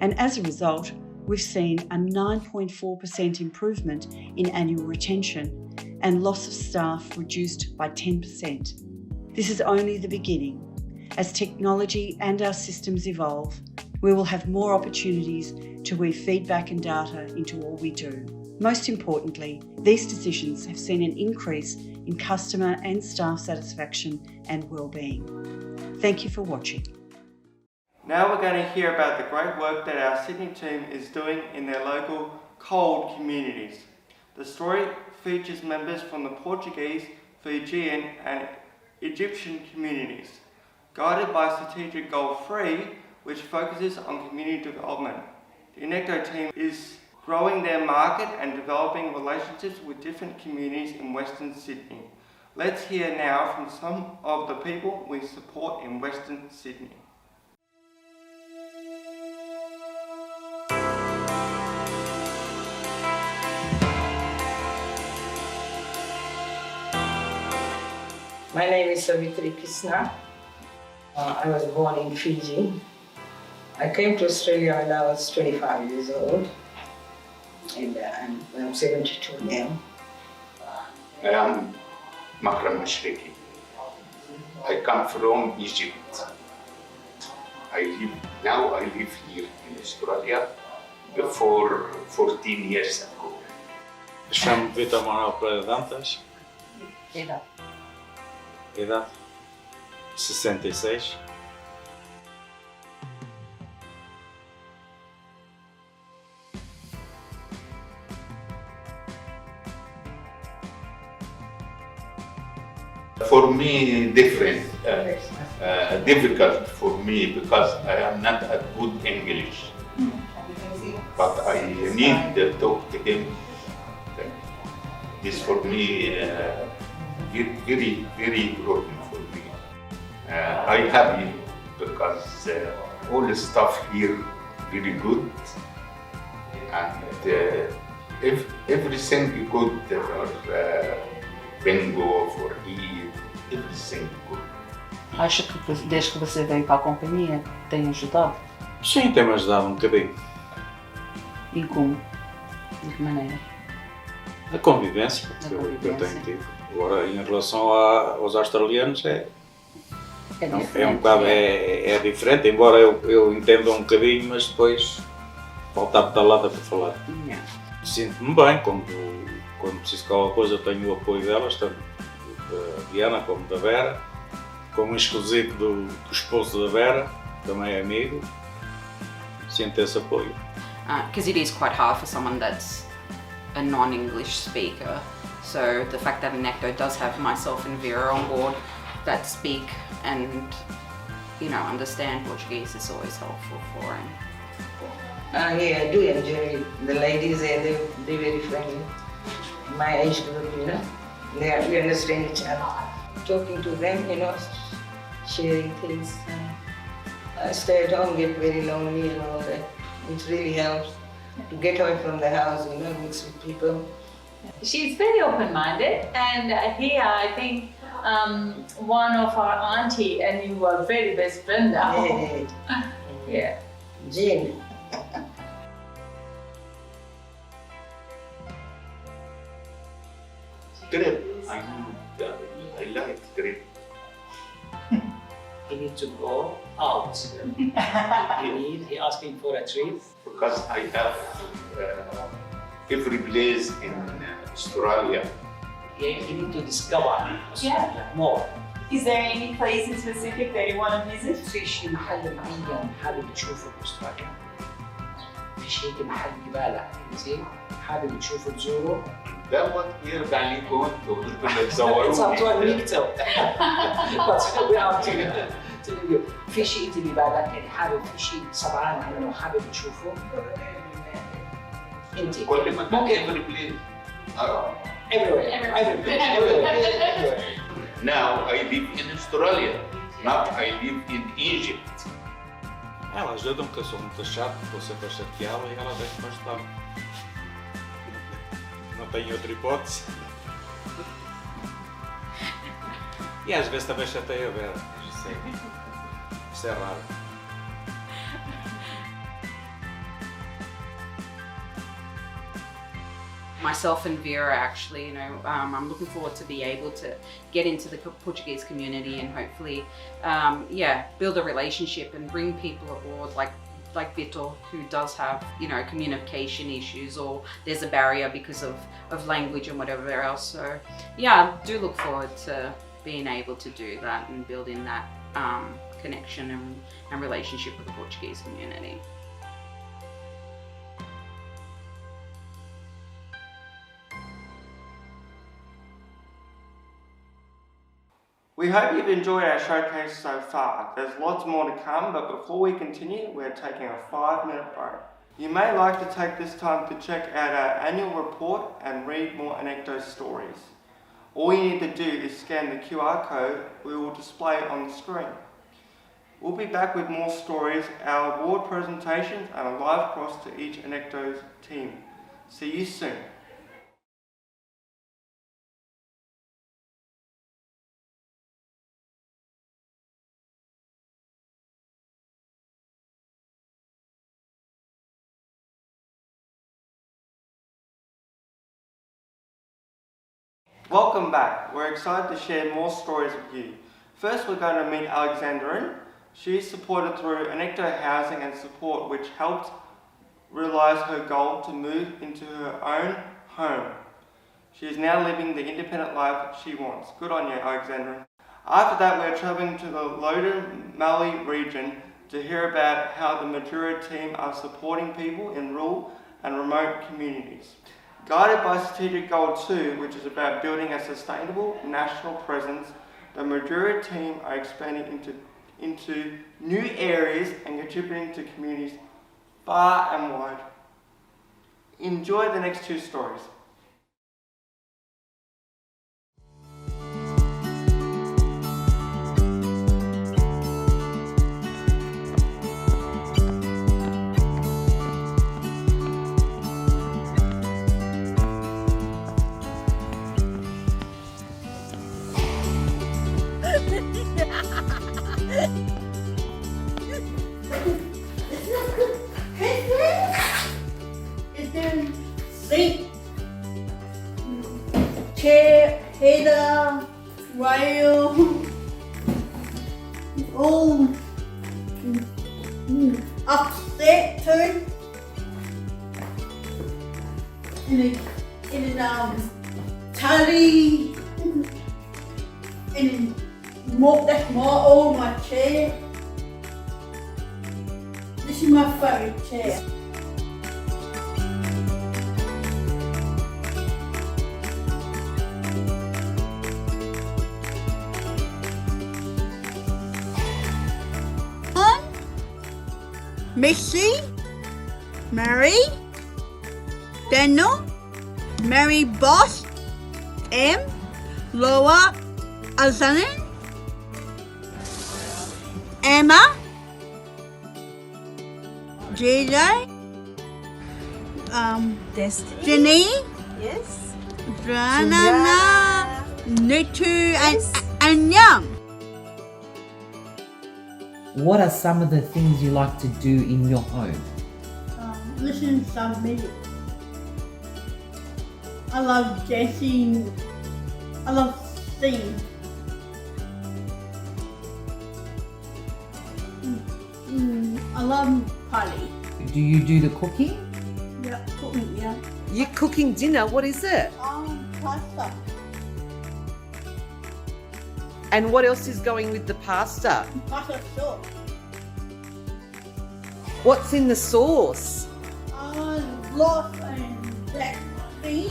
Speaker 4: And as a result, we've seen a 9.4% improvement in annual retention
Speaker 16: and loss of staff reduced by 10%. This is only the beginning. As technology and our systems evolve, we will have more opportunities to weave feedback and data into all we do. Most importantly, these decisions have seen an increase in customer and staff satisfaction and well-being. Thank you for watching.
Speaker 5: Now we're going to hear about the great work that our Sydney team is doing in their local cold communities. The story features members from the Portuguese, Fijian and Egyptian communities, guided by Strategic Goal 3, which focuses on community development. The Annecto team is growing their market and developing relationships with different communities in Western Sydney. Let's hear now from some of the people we support in Western Sydney.
Speaker 17: My name is Savitri Krishna. I was born in Fiji. I came to Australia when I was 25 years old, and I'm 72 now.
Speaker 18: I am Makram Mashriki. I come from Egypt. I live here in Australia before 14 years ago.
Speaker 19: Chamo-me Vitor Manuel Pereira Dantas. Idade 66.
Speaker 18: For me, different, difficult for me because I am not a good English. But I need to talk to him. This for me very, very important for me. I'm happy because all the stuff here very good, and if everything good for bingo, for Eid, everything good.
Speaker 20: Acha que desde que você veio para a companhia tem ajudado?
Speaker 19: Sim, tem-me ajudado um bocadinho.
Speaker 20: E como? De que maneira?
Speaker 19: A convivência que eu tenho tido. Agora, em relação aos australianos, é um bocado diferente, embora eu entenda um bocadinho, mas depois falta a pedalada para falar. Sinto-me bem, quando preciso de qualquer coisa, tenho o apoio delas, tanto da Diana como da Vera, como exclusivo do esposo da Vera, também é amigo, sinto esse apoio.
Speaker 21: Because it is quite hard for someone that's a non-English speaker. So the fact that Annecto does have myself and Vera on board that speak and, you know, understand Portuguese is always helpful for him.
Speaker 17: Yeah, I do enjoy it. The ladies there, they're very friendly. My age group, you know, we understand each other. Talking to them, you know, sharing things. I stay at home, get very lonely and all that. It really helps to get away from the house, you know, mix with people.
Speaker 22: She's very open-minded, and here I think one of our auntie and you are very best friend now. Yeah.
Speaker 17: Jean.
Speaker 18: Trip. I like trip.
Speaker 23: You need to go out. He asking for a trip.
Speaker 18: Because I have every place in Australia.
Speaker 23: Yeah, you need to discover Australia more.
Speaker 22: Is there any place in specific that you want to visit?
Speaker 23: في شيء محل معين حابب تشوفه في أستراليا. في شيء محل جبالة زين حابب تشوفه تزوره.
Speaker 18: ده وقت يرجع ليكم وانتوا بدكم تتصوروا.
Speaker 23: تصوروا نيكتو. بس we are to في شيء انت ببالك يعني حابب في شيء سبعان عنه حابب تشوفه. انت
Speaker 18: كل مكان every place.
Speaker 23: Everywhere.
Speaker 18: Now I live in Australia, not I live in Egypt.
Speaker 19: Ela ajuda-me porque eu sou muito chato, estou sempre a chateá-la e ela deixa-me ajudar. Não tenho outra hipótese. E às vezes também chateia a Vera, isso é raro.
Speaker 21: myself and Vera actually, I'm looking forward to be able to get into the Portuguese community and hopefully, build a relationship and bring people aboard like Vitor, who does have, communication issues, or there's a barrier because of language and whatever else. So yeah, I do look forward to being able to do that and building that connection and relationship with the Portuguese community.
Speaker 5: We hope you've enjoyed our showcase so far. There's lots more to come, but before we continue, we're taking a 5-minute break. You may like to take this time to check out our annual report and read more Annecto stories. All you need to do is scan the QR code we will display on the screen. We'll be back with more stories, our award presentations, and a live cross to each Annecto's team. See you soon. Welcome back. We're excited to share more stories with you. First, we're going to meet Alexandrine. She's supported through Annecto Housing and Support, which helped realise her goal to move into her own home. She is now living the independent life she wants. Good on you, Alexandrine. After that, we're travelling to the Loddon Mallee Region to hear about how the Madura team are supporting people in rural and remote communities. Guided by Strategic Goal 2, which is about building a sustainable national presence, the Madura team are expanding into new areas and contributing to communities far and wide. Enjoy the next 2 stories.
Speaker 11: Chair, header, rail, all upset too. In tully, and more, that's all my chair. This is my favourite chair. Missy, Mary, Daniel, Mary Boss, Laura, Alexandrine, Emma, JJ, Destiny, yes, Dranana, Nitu, and Young.
Speaker 1: What are some of the things you like to do in your home?
Speaker 11: Listen to some music. I love dancing. I love singing. I love party.
Speaker 1: Do you do the cooking?
Speaker 11: Yeah, cooking, yeah.
Speaker 1: You're cooking dinner, what is it?
Speaker 11: Pasta.
Speaker 1: And what else is going with the pasta?
Speaker 11: Pasta sauce.
Speaker 1: What's in the sauce?
Speaker 11: Loaf and black bean.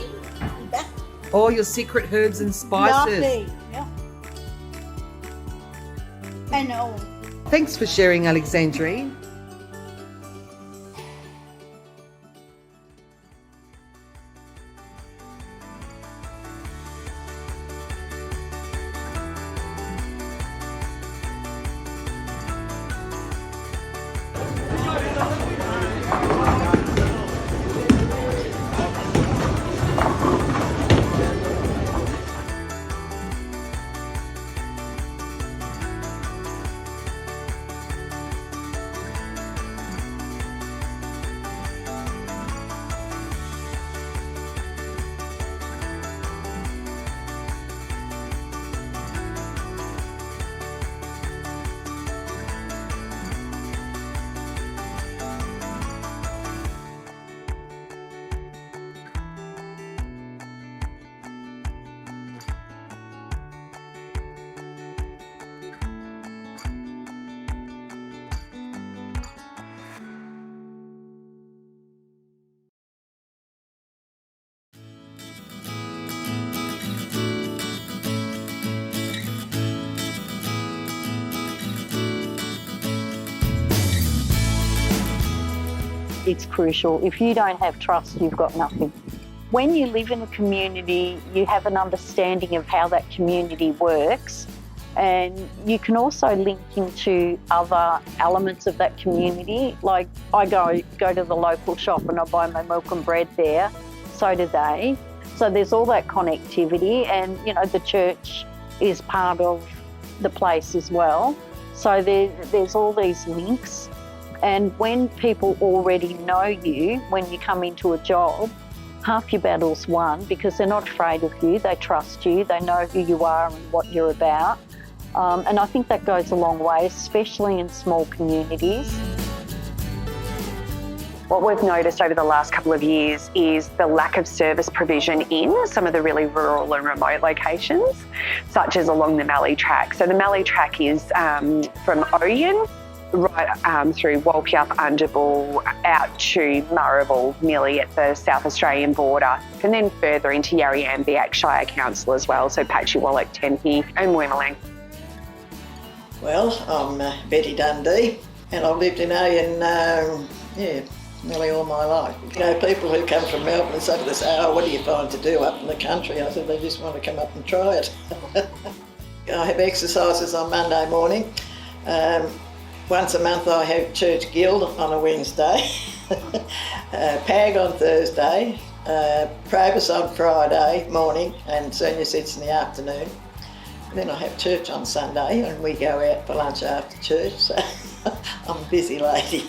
Speaker 1: All your secret herbs and spices.
Speaker 11: Lovely, yeah. And all.
Speaker 1: Thanks for sharing, Alexandrine.
Speaker 2: it's crucial. If you don't have trust, you've got nothing. When you live in a community, you have an understanding of how that community works, and you can also link into other elements of that community. Like I go to the local shop and I buy my milk and bread there, so do they. So there's all that connectivity, and you know, the church is part of the place as well. So there's all these links, and when people already know you, when you come into a job, half your battle's won, because they're not afraid of you, they trust you, they know who you are and what you're about. And I think that goes a long way, especially in small communities.
Speaker 3: What we've noticed over the last couple of years is the lack of service provision in some of the really rural and remote locations, such as along the Mallee Track. So the Mallee Track is from Oyen right through Walpyup, Underbull, out to Murrabble, nearly at the South Australian border, and then further into Yarriambiack Shire Council as well, so Patchewallock, Tempe and Woomalang.
Speaker 15: Well, I'm Betty Dundee, and I've lived in Oyen, nearly all my life. You know, people who come from Melbourne and say to us, "Oh, what do you find to do up in the country?" I said, they just want to come up and try it. I have exercises on Monday morning. Once a month I have church guild on a Wednesday, PAG on Thursday, Probus on Friday morning, and senior sits in the afternoon. And then I have church on Sunday and we go out for lunch after church, so I'm a busy lady.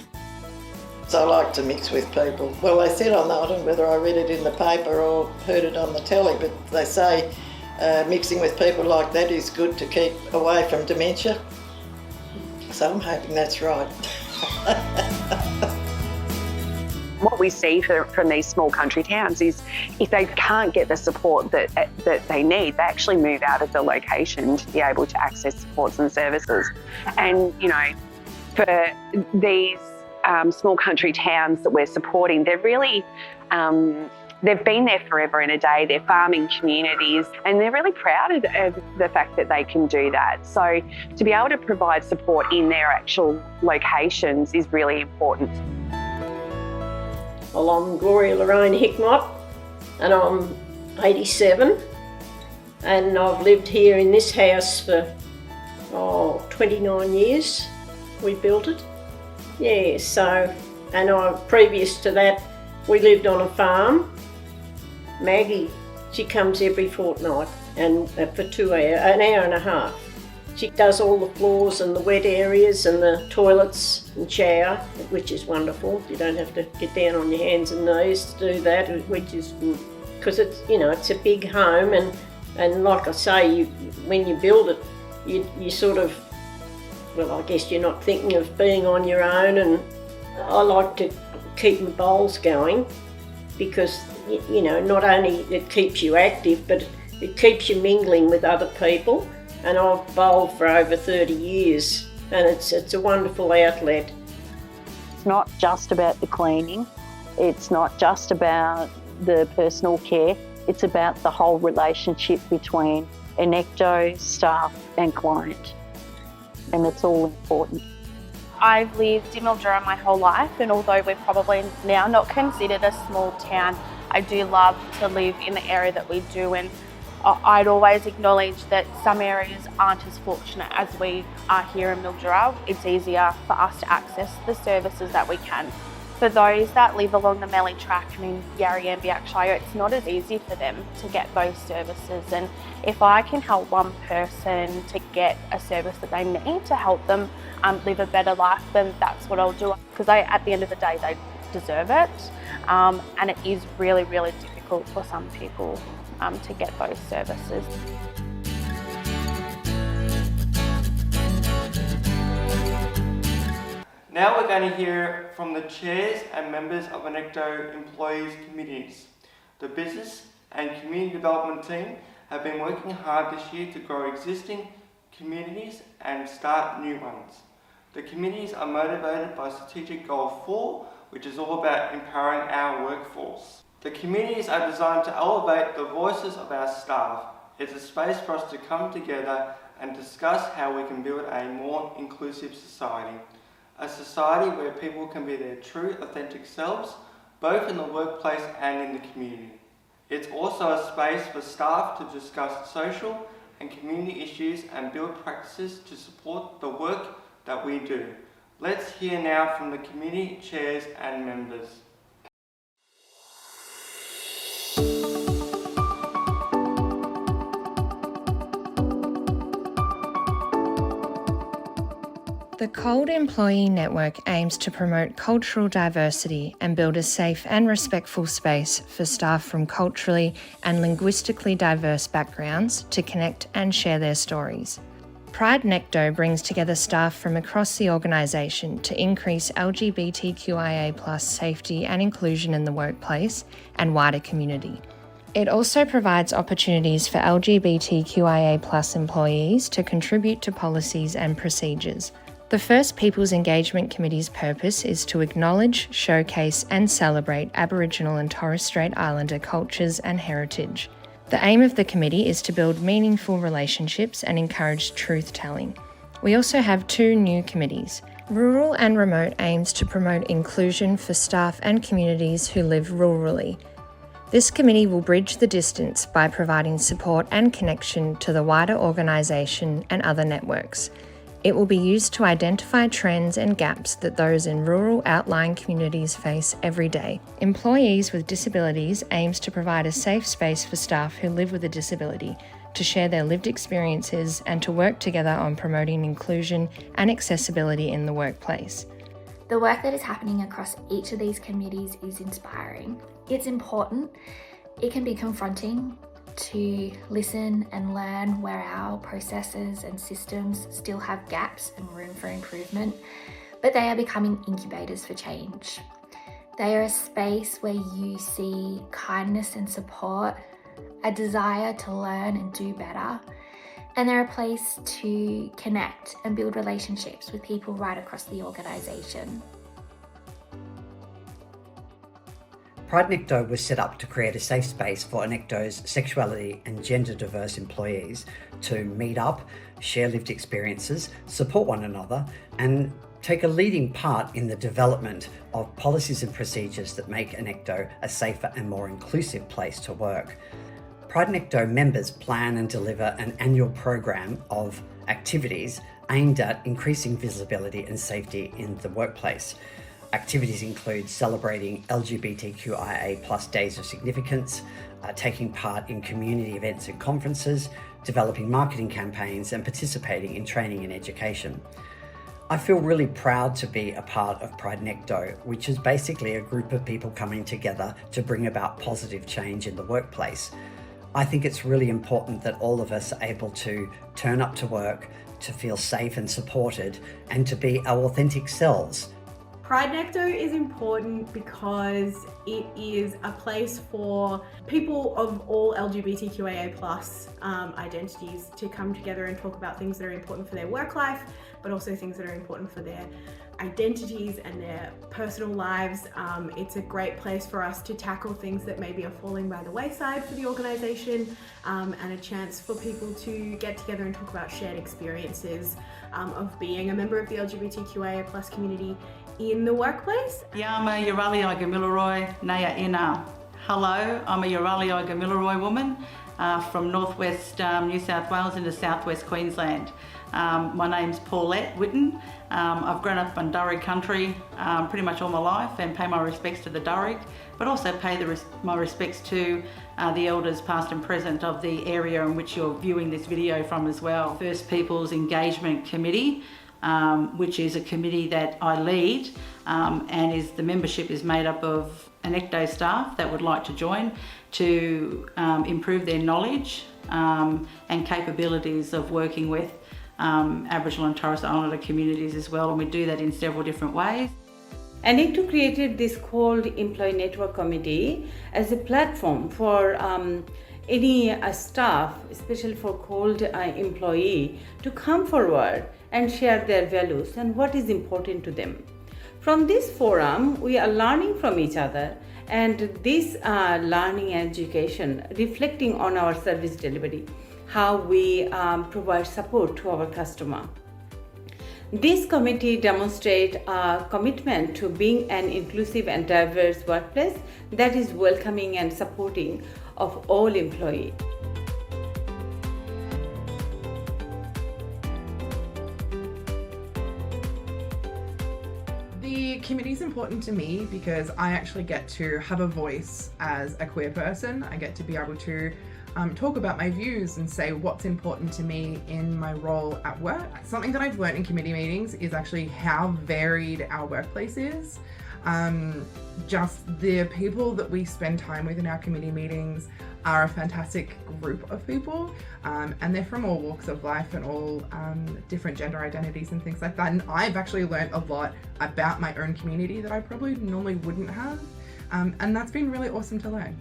Speaker 15: So I like to mix with people. Well, they said on that, I don't know whether I read it in the paper or heard it on the telly, but they say mixing with people like that is good to keep away from dementia. So I'm hoping that's right.
Speaker 3: What we see from these small country towns is if they can't get the support that they need, they actually move out of the location to be able to access supports and services. And, you know, for these small country towns that we're supporting, they're really, they've been there forever and a day. They're farming communities and they're really proud of the fact that they can do that. So to be able to provide support in their actual locations is really important.
Speaker 6: Well, I'm Gloria Lorraine Hickmott and I'm 87 and I've lived here in this house for 29 years. We built it. Yeah, so, and previous to that we lived on a farm. Maggie, she comes every fortnight and for 2 hours, an hour and a half. She does all the floors and the wet areas and the toilets and shower, which is wonderful. You don't have to get down on your hands and knees to do that, which is good. Because it's, you know, it's a big home and like I say, when you build it, you sort of, well, I guess you're not thinking of being on your own, and I like to keep my bowls going because, you know, not only it keeps you active, but it keeps you mingling with other people. And I've bowled for over 30 years and it's a wonderful outlet.
Speaker 2: It's not just about the cleaning, it's not just about the personal care, it's about the whole relationship between Annecto, staff and client, and it's all important.
Speaker 24: I've lived in Mildura my whole life, and although we're probably now not considered a small town, I do love to live in the area that we do, and I'd always acknowledge that some areas aren't as fortunate as we are here in Mildura. It's easier for us to access the services that we can. For those that live along the Mallee Track and in Yarriambiack Shire, it's not as easy for them to get those services. And if I can help one person to get a service that they need to help them live a better life, then that's what I'll do. Because at the end of the day, they deserve it. And it is really, really difficult for some people to get those services.
Speaker 5: Now we're going to hear from the chairs and members of Annecto employees committees. The business and community development team have been working hard this year to grow existing communities and start new ones. The committees are motivated by Strategic Goal 4, which is all about empowering our workforce. The communities are designed to elevate the voices of our staff. It's a space for us to come together and discuss how we can build a more inclusive society. a society where people can be their true, authentic selves, both in the workplace and in the community. It's also a space for staff to discuss social and community issues and build practices to support the work that we do. Let's hear now from the community chairs and members.
Speaker 9: The COLD Employee Network aims to promote cultural diversity and build a safe and respectful space for staff from culturally and linguistically diverse backgrounds to connect and share their stories. Pride Necto brings together staff from across the organisation to increase LGBTQIA+ safety and inclusion in the workplace and wider community. It also provides opportunities for LGBTQIA+ employees to contribute to policies and procedures. The First Peoples Engagement Committee's purpose is to acknowledge, showcase and celebrate Aboriginal and Torres Strait Islander cultures and heritage. The aim of the committee is to build meaningful relationships and encourage truth-telling. We also have 2 new committees. Rural and Remote aims to promote inclusion for staff and communities who live rurally. This committee will bridge the distance by providing support and connection to the wider organisation and other networks. It will be used to identify trends and gaps that those in rural outlying communities face every day. Employees with Disabilities aims to provide a safe space for staff who live with a disability to share their lived experiences and to work together on promoting inclusion and accessibility in the workplace.
Speaker 10: The work that is happening across each of these committees is inspiring. It's important. It can be confronting to listen and learn where our processes and systems still have gaps and room for improvement, but they are becoming incubators for change. They are a space where you see kindness and support, a desire to learn and do better, and they're a place to connect and build relationships with people right across the organisation.
Speaker 13: Pride Necto was set up to create a safe space for Annecto's sexuality and gender diverse employees to meet up, share lived experiences, support one another, and take a leading part in the development of policies and procedures that make Annecto a safer and more inclusive place to work. Pride Necto members plan and deliver an annual program of activities aimed at increasing visibility and safety in the workplace. Activities include celebrating LGBTQIA+ days of significance, taking part in community events and conferences, developing marketing campaigns, and participating in training and education. I feel really proud to be a part of Pride Necto, which is basically a group of people coming together to bring about positive change in the workplace. I think it's really important that all of us are able to turn up to work, to feel safe and supported, and to be our authentic selves.
Speaker 14: Pride Necto is important because it is a place for people of all LGBTQIA+ identities to come together and talk about things that are important for their work life, but also things that are important for their identities and their personal lives. It's a great place for us to tackle things that maybe are falling by the wayside for the organisation, and a chance for people to get together and talk about shared experiences of being a member of the LGBTQIA+ community in the workplace.
Speaker 25: Yama Yarali Igamilaroi Naya Ina. Hello, I'm a Yarali Igamilaroi woman from northwest New South Wales into southwest Queensland. My name's Paulette Witten. I've grown up in Darug country pretty much all my life and pay my respects to the Darug, but also pay my respects to the elders past and present of the area in which you're viewing this video from as well. First Peoples Engagement Committee, which is a committee that I lead, and the membership is made up of Annecto staff that would like to join to improve their knowledge and capabilities of working with Aboriginal and Torres Strait Islander communities as well, and we do that in several different ways.
Speaker 26: Annecto created this called Employee Network Committee as a platform for any staff, especially for COLD employee, to come forward and share their values and what is important to them. From this forum, we are learning from each other, and this learning and education reflecting on our service delivery, how we provide support to our customer. This committee demonstrates a commitment to being an inclusive and diverse workplace that is welcoming and supporting of all employees.
Speaker 4: The committee is important to me because I actually get to have a voice as a queer person. I get to be able to talk about my views and say what's important to me in my role at work. Something that I've learned in committee meetings is actually how varied our workplace is. Just the people that we spend time with in our committee meetings are a fantastic group of people, and they're from all walks of life and all different gender identities and things like that. And I've actually learned a lot about my own community that I probably normally wouldn't have, and that's been really awesome to learn.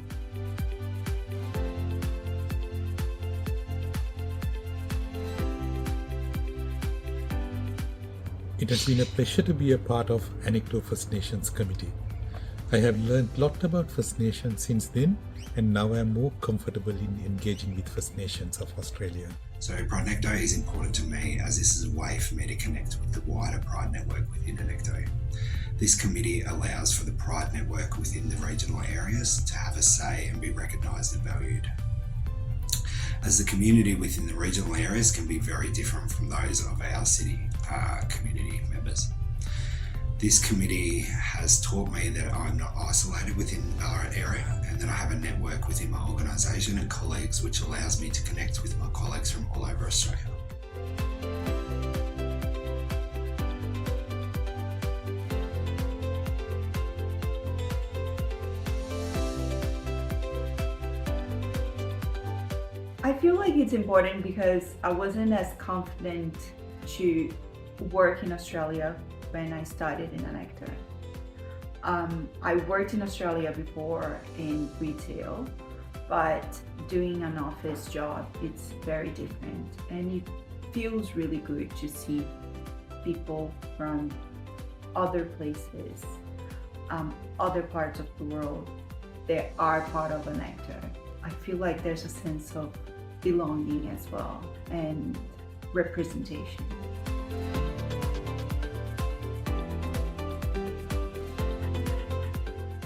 Speaker 7: It has been a pleasure to be a part of Annecto First Nations Committee. I have learned a lot about First Nations since then, and now I am more comfortable in engaging with First Nations of Australia.
Speaker 8: So Annecto is important to me as this is a way for me to connect with the wider Pride network within Annecto. This committee allows for the Pride network within the regional areas to have a say and be recognised and valued, as the community within the regional areas can be very different from those of our city community members. This committee has taught me that I'm not isolated within our area and that I have a network within my organisation and colleagues which allows me to connect with my colleagues from all over Australia.
Speaker 12: I feel like it's important because I wasn't as confident to work in Australia when I started in Annecto. I worked in Australia before in retail, but doing an office job, it's very different, and it feels really good to see people from other places, other parts of the world that are part of Annecto. I feel like there's a sense of belonging as well and representation.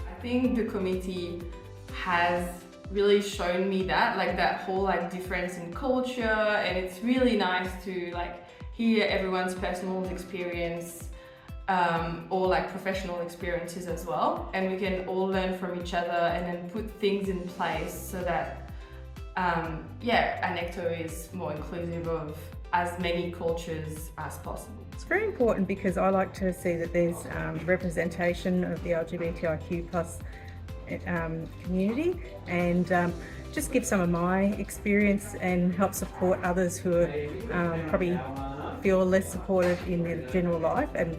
Speaker 16: I think the committee has really shown me that, like that whole like difference in culture, and it's really nice to like hear everyone's personal experience or like professional experiences as well, and we can all learn from each other and then put things in place so that Annecto is more inclusive of as many cultures as possible.
Speaker 20: It's very important because I like to see that there's representation of the LGBTIQ plus community, and just give some of my experience and help support others who are probably feel less supported in their general life, and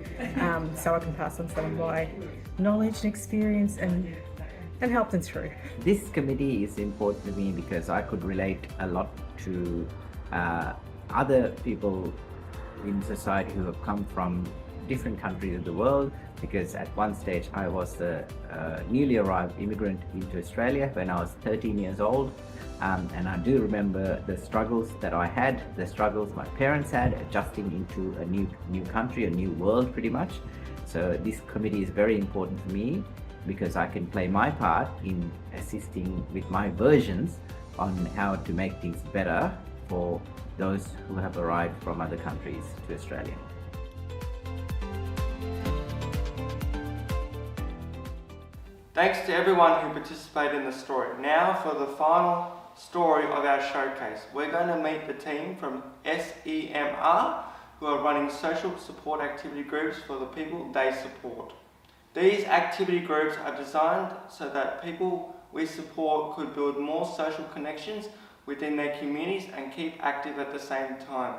Speaker 20: so I can pass on some of my knowledge and experience and help them through.
Speaker 27: This committee is important to me because I could relate a lot to other people in society who have come from different countries of the world, because at one stage I was a newly arrived immigrant into Australia when I was 13 years old, and I do remember the struggles that I had, the struggles my parents had adjusting into a new country, a new world pretty much. So this committee is very important for me because I can play my part in assisting with my versions on how to make things better for those who have arrived from other countries to Australia.
Speaker 5: Thanks to everyone who participated in the story. Now for the final story of our showcase. We're going to meet the team from SEMR who are running social support activity groups for the people they support. These activity groups are designed so that people we support could build more social connections within their communities and keep active at the same time.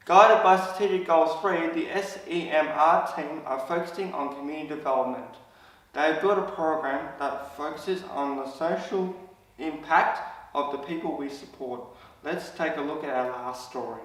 Speaker 5: Guided by Strategic Goals 3, the SEMR team are focusing on community development. They have built a program that focuses on the social impact of the people we support. Let's take a look at our last story.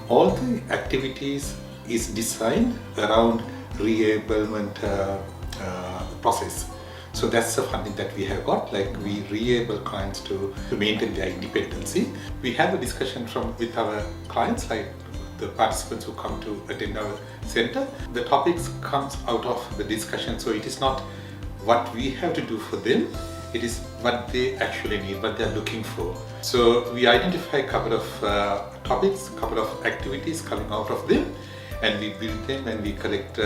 Speaker 18: All the activities
Speaker 7: is designed around re-ablement process. So that's the funding that we have got, like we re-able clients to maintain their independency. We have a discussion with our clients, like the participants who come to attend our center. The topics comes out of the discussion, so it is not what we have to do for them, it is what they actually need, what they're looking for. So we identify a couple of topics, a couple of activities coming out of them, and we build them and we collect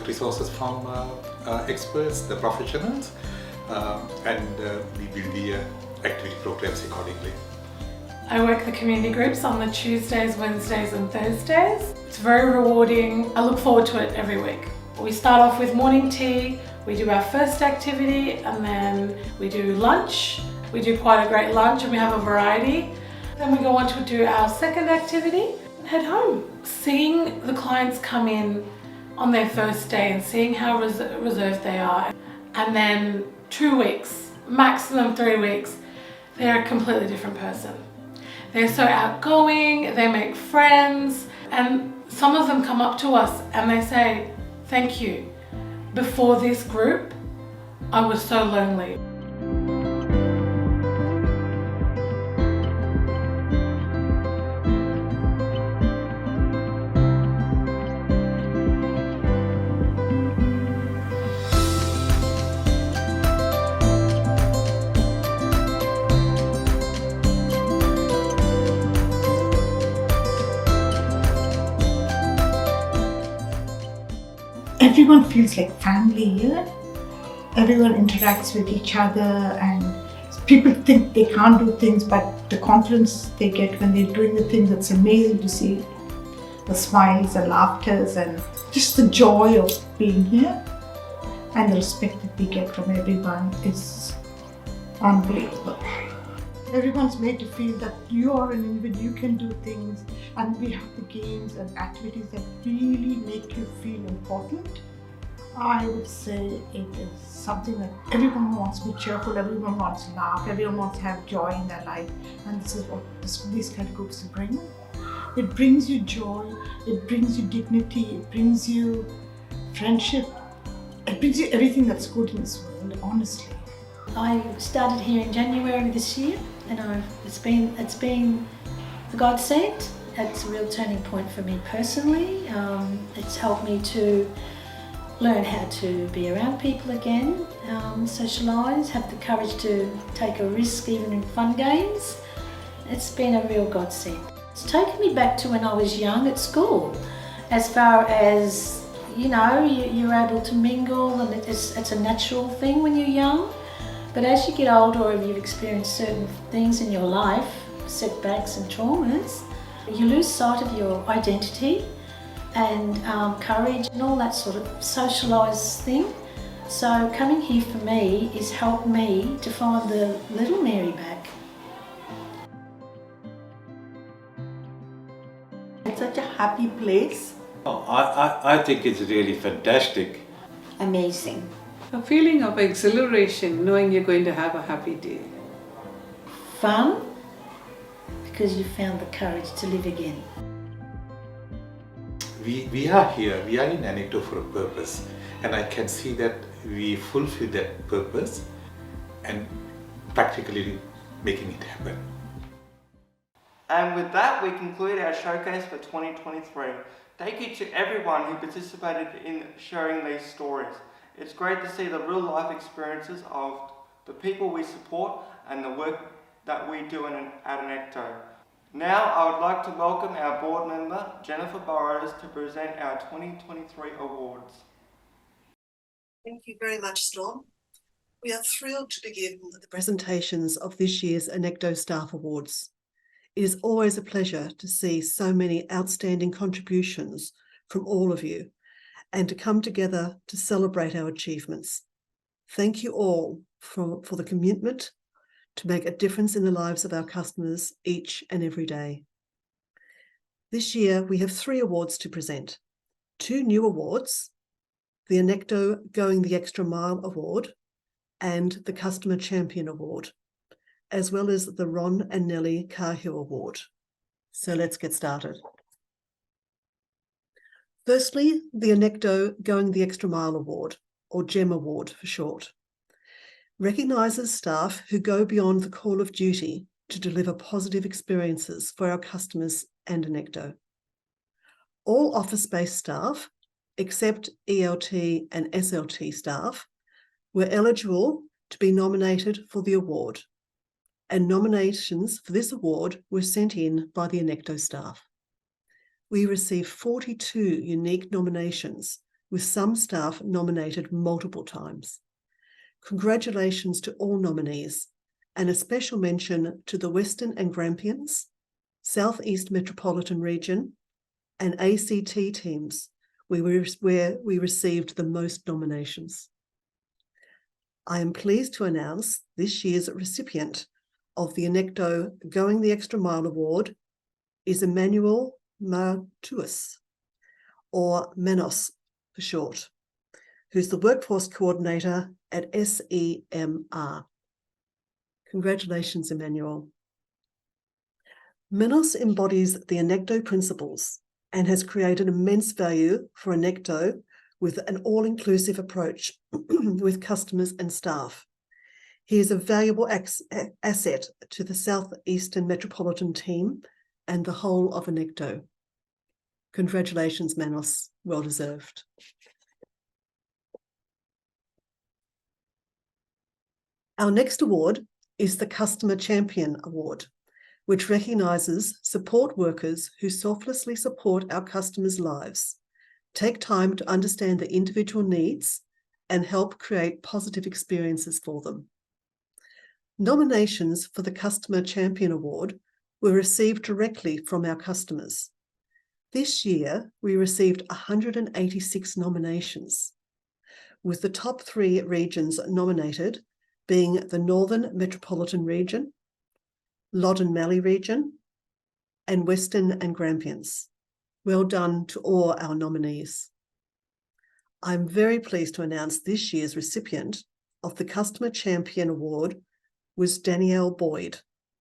Speaker 7: resources from experts, the professionals, and we build the activity programs accordingly.
Speaker 1: I work the community groups on the Tuesdays, Wednesdays and Thursdays. It's very rewarding. I look forward to it every week. We start off with morning tea, we do our first activity, and then we do lunch. We do quite a great lunch and we have a variety. Then we go on to do our second activity and head home. Seeing the clients come in on their first day and seeing how reserved they are, and then 2 weeks, maximum 3 weeks, they're a completely different person. They're so outgoing, they make friends, and some of them come up to us and they say, "Thank you. Before this group, I was so lonely."
Speaker 11: Everyone feels like family here. Everyone interacts with each other, and people think they can't do things, but the confidence they get when they're doing the things, it's amazing to see. The smiles, the laughters, and just the joy of being here, and the respect that we get from everyone is unbelievable. Everyone's made to feel that you are an individual, you can do things, and we have the games and activities that really make you feel important. I would say it is something that everyone wants to be cheerful, everyone wants to laugh, everyone wants to have joy in their life, and this is what these kind of groups bring. It brings you joy, it brings you dignity, it brings you friendship, it brings you everything that's good in this world, honestly.
Speaker 17: I started here in January this year, and it's been a godsend. It's a real turning point for me personally. It's helped me to learn how to be around people again, socialise, have the courage to take a risk even in fun games. It's been a real godsend. It's taken me back to when I was young at school, as far as, you know, you're able to mingle, and it's a natural thing when you're young. But as you get older, or you've experienced certain things in your life, setbacks and traumas, you lose sight of your identity and courage and all that sort of socialised thing. So coming here for me has helped me to find the little Mary back.
Speaker 19: It's such a happy place.
Speaker 21: Oh, I think it's really fantastic.
Speaker 19: Amazing.
Speaker 22: A feeling of exhilaration knowing you're going to have a happy day.
Speaker 17: Fun, because you found the courage to live again.
Speaker 7: We are here, we are in Annecto for a purpose, and I can see that we fulfill that purpose and practically making it happen.
Speaker 5: And with that, we conclude our showcase for 2023. Thank you to everyone who participated in sharing these stories. It's great to see the real life experiences of the people we support and the work that we do at Annecto. Now I would like to welcome our board member, Jennifer Burrows, to present our 2023 awards.
Speaker 23: Thank you very much, Storm. We are thrilled to begin the presentations of this year's Annecto Staff Awards. It is always a pleasure to see so many outstanding contributions from all of you, and to come together to celebrate our achievements. Thank you all for the commitment to make a difference in the lives of our customers each and every day. This year, we have 3 awards to present. 2 new awards, the Annecto Going the Extra Mile Award and the Customer Champion Award, as well as the Ron and Nellie Cahill Award. So let's get started. Firstly, the Annecto Going the Extra Mile Award, or GEM Award for short, recognises staff who go beyond the call of duty to deliver positive experiences for our customers and Annecto. All office-based staff, except ELT and SLT staff, were eligible to be nominated for the award, and nominations for this award were sent in by the Annecto staff. We received 42 unique nominations, with some staff nominated multiple times. Congratulations to all nominees, and a special mention to the Western and Grampians, South East Metropolitan Region, and ACT teams, where we received the most nominations. I am pleased to announce this year's recipient of the Annecto Going the Extra Mile Award is Emmanuel Martuis, or Manos for short, who's the Workforce Coordinator at SEMR. Congratulations, Emmanuel. Manos embodies the Annecto principles and has created immense value for Annecto with an all-inclusive approach with customers and staff. He is a valuable asset to the South Eastern Metropolitan team and the whole of Annecto. Congratulations, Manos, well deserved. Our next award is the Customer Champion Award, which recognises support workers who selflessly support our customers' lives, take time to understand their individual needs, and help create positive experiences for them. Nominations for the Customer Champion Award were received directly from our customers. This year, we received 186 nominations, with the top 3 regions nominated being the Northern Metropolitan Region, Loddon Mallee Region, and Western and Grampians. Well done to all our nominees. I'm very pleased to announce this year's recipient of the Customer Champion Award was Danielle Boyd,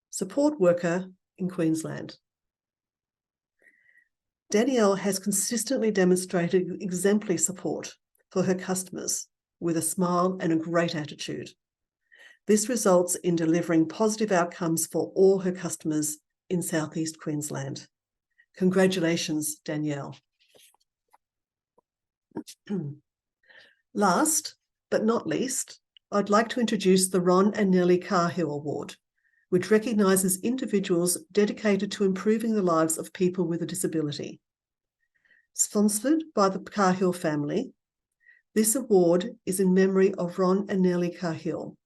Speaker 23: support worker in Queensland. Danielle has consistently demonstrated exemplary support for her customers with a smile and a great attitude. This results in delivering positive outcomes for all her customers in South East Queensland. Congratulations, Danielle. Last but not least, I'd like to introduce the Ron and Nellie Cahill Award, which recognises individuals dedicated to improving the lives of people with a disability. Sponsored by the Cahill family, this award is in memory of Ron and Nellie Cahill,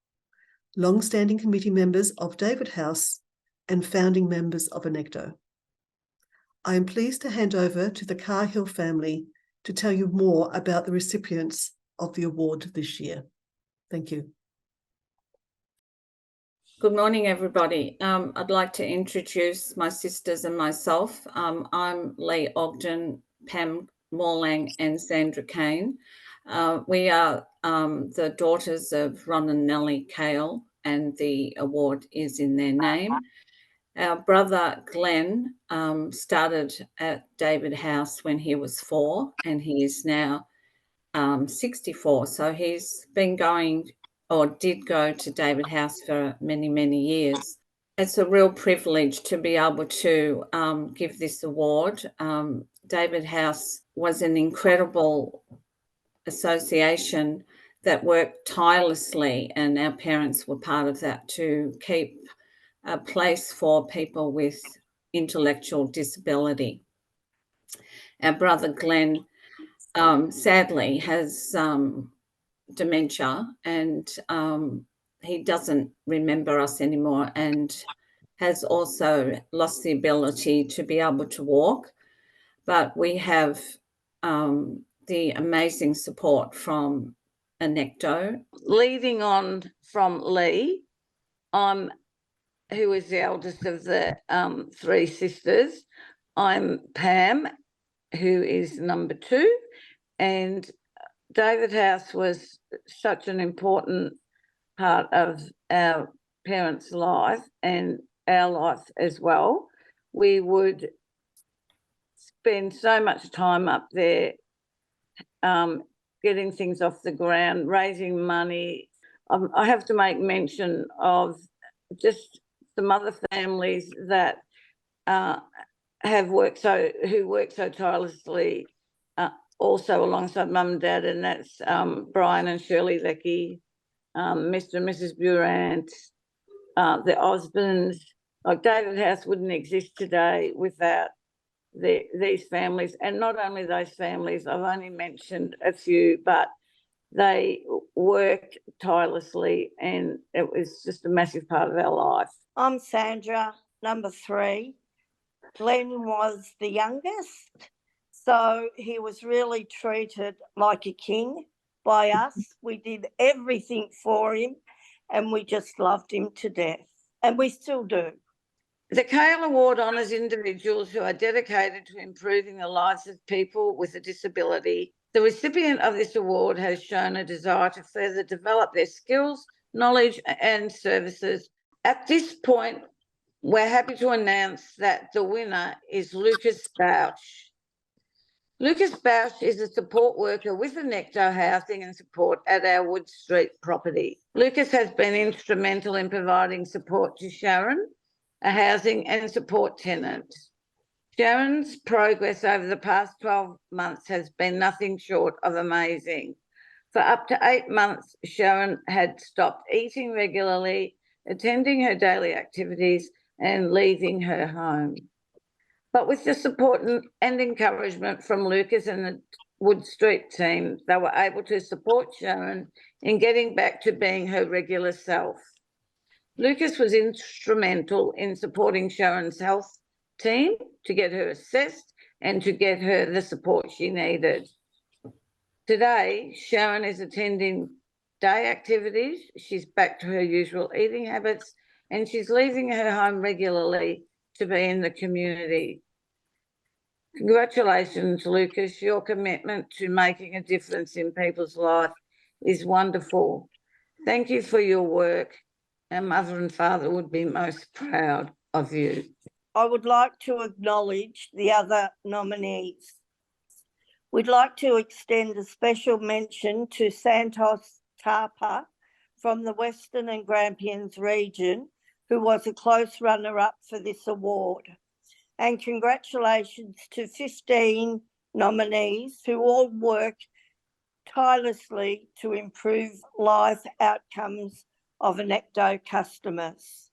Speaker 23: long-standing committee members of David House and founding members of Annecto. I am pleased to hand over to the Cahill family to tell you more about the recipients of the award this year. Thank you.
Speaker 2: Good morning, everybody. I'd like to introduce my sisters and myself. I'm Lee Ogden, Pam Morlang and Sandra Kane. We are the daughters of Ron and Nellie Cahill, and the award is in their name. Our brother Glenn started at David House when he was 4, and he is now 64. So he's been going, or did go, to David House for many, many years. It's a real privilege to be able to give this award. David House was an incredible association that worked tirelessly, and our parents were part of that, to keep a place for people with intellectual disability. Our brother Glenn sadly has dementia, and he doesn't remember us anymore, and has also lost the ability to be able to walk. But we have the amazing support from Annecto. Leading on from Lee, who is the eldest of the 3 sisters. I'm Pam, who is number 2, and David House was such an important part of our parents' life and our life as well. We would
Speaker 3: spend so much time up there getting things off the ground, raising money. I have to make mention of just some other families that who work so tirelessly also alongside mum and dad, and that's Brian and Shirley Leckie, Mr. and Mrs. Burant, the Osborns. Like David House wouldn't exist today without these families, and not only those families, I've only mentioned a few, but they worked tirelessly and it was just a massive part of our life.
Speaker 6: I'm Sandra, number 3. Glenn was the youngest, so he was really treated like a king by us. We did everything for him and we just loved him to death, and we still do.
Speaker 3: The Kale Award honours individuals who are dedicated to improving the lives of people with a disability. The recipient of this award has shown a desire to further develop their skills, knowledge and services. At this point, we're happy to announce that the winner is Lucas Bausch. Lucas Bausch is a support worker with Annecto Housing and Support at our Wood Street property. Lucas has been instrumental in providing support to Sharon, a housing and support tenant. Sharon's progress over the past 12 months has been nothing short of amazing. For up to 8 months, Sharon had stopped eating regularly, attending her daily activities and leaving her home. But with the support and encouragement from Lucas and the Wood Street team, they were able to support Sharon in getting back to being her regular self. Lucas was instrumental in supporting Sharon's health team to get her assessed and to get her the support she needed. Today, Sharon is attending day activities, she's back to her usual eating habits, and she's leaving her home regularly to be in the community. Congratulations, Lucas. Your commitment to making a difference in people's life is wonderful. Thank you for your work. Our mother and father would be most proud of you.
Speaker 6: I would like to acknowledge the other nominees. We'd like to extend a special mention to Santos Tapa from the Western and Grampians region, who was a close runner-up for this award. And congratulations to 15 nominees who all work tirelessly to improve life outcomes of Annecto customers.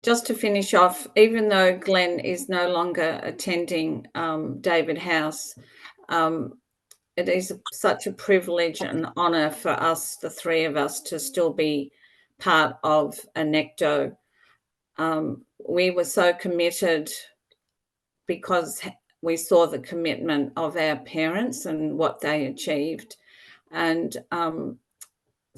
Speaker 2: Just to finish off, even though Glenn is no longer attending David House, it is such a privilege and honour for us, the three of us, to still be part of Annecto. We were so committed because we saw the commitment of our parents and what they achieved. And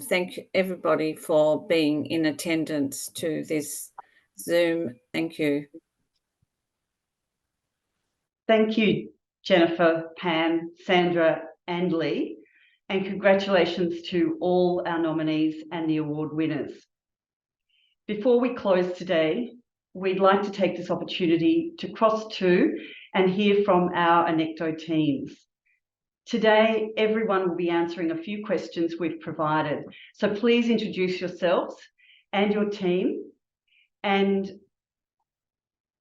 Speaker 2: thank everybody for being in attendance to this Zoom. Thank you.
Speaker 9: Thank you, Jennifer, Pam, Sandra and Lee, and congratulations to all our nominees and the award winners. Before we close today, we'd like to take this opportunity to cross to and hear from our Annecto teams. Today, everyone will be answering a few questions we've provided. So please introduce yourselves and your team. And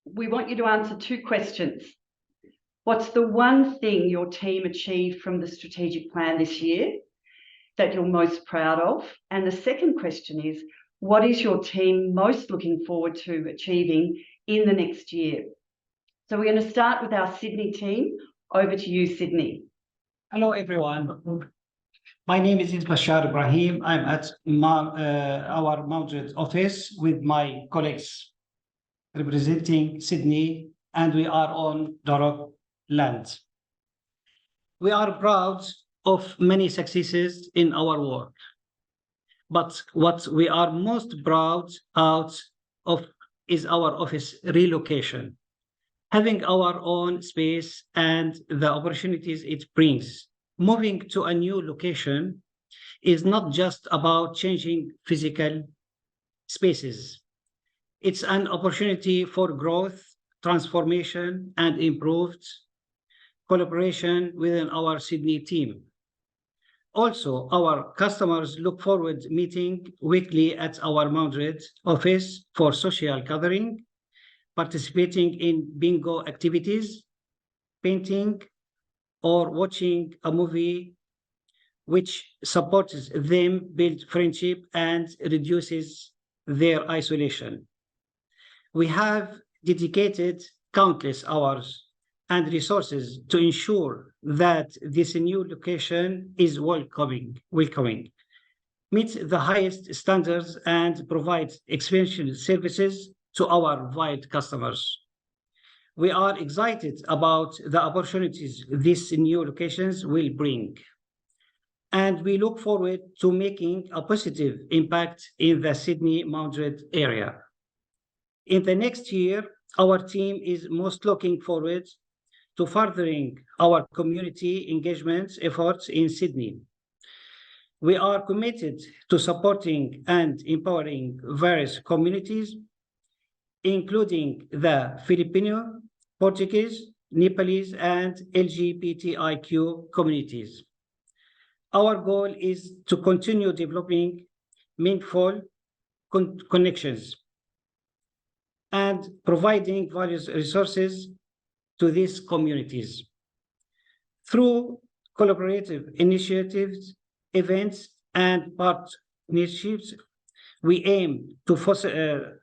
Speaker 9: we want you to answer 2 questions. What's the one thing your team achieved from the strategic plan this year that you're most proud of? And the second question is, what is your team most looking forward to achieving in the next year? So we're going to start with our Sydney team. Over to you, Sydney.
Speaker 10: Hello, everyone. My name is Bashar Ibrahim. I'm at our Margaret office with my colleagues representing Sydney, and we are on Darug land. We are proud of many successes in our work, but what we are most proud out of is our office relocation. Having our own space and the opportunities it brings. Moving to a new location is not just about changing physical spaces. It's an opportunity for growth, transformation, and improved collaboration within our Sydney team. Also, our customers look forward to meeting weekly at our Margaret office for social gathering, participating in bingo activities, painting, or watching a movie, which supports them build friendship and reduces their isolation. We have dedicated countless hours and resources to ensure that this new location is welcoming, meets the highest standards, and provides exceptional services to our valued customers. We are excited about the opportunities these new locations will bring, and we look forward to making a positive impact in the Sydney Margaret area. In the next year, our team is most looking forward to furthering our community engagement efforts in Sydney. We are committed to supporting and empowering various communities, including the Filipino, Portuguese, Nepalese, and LGBTIQ communities. Our goal is to continue developing meaningful connections and providing various resources to these communities. Through collaborative initiatives, events, and partnerships, we aim to foster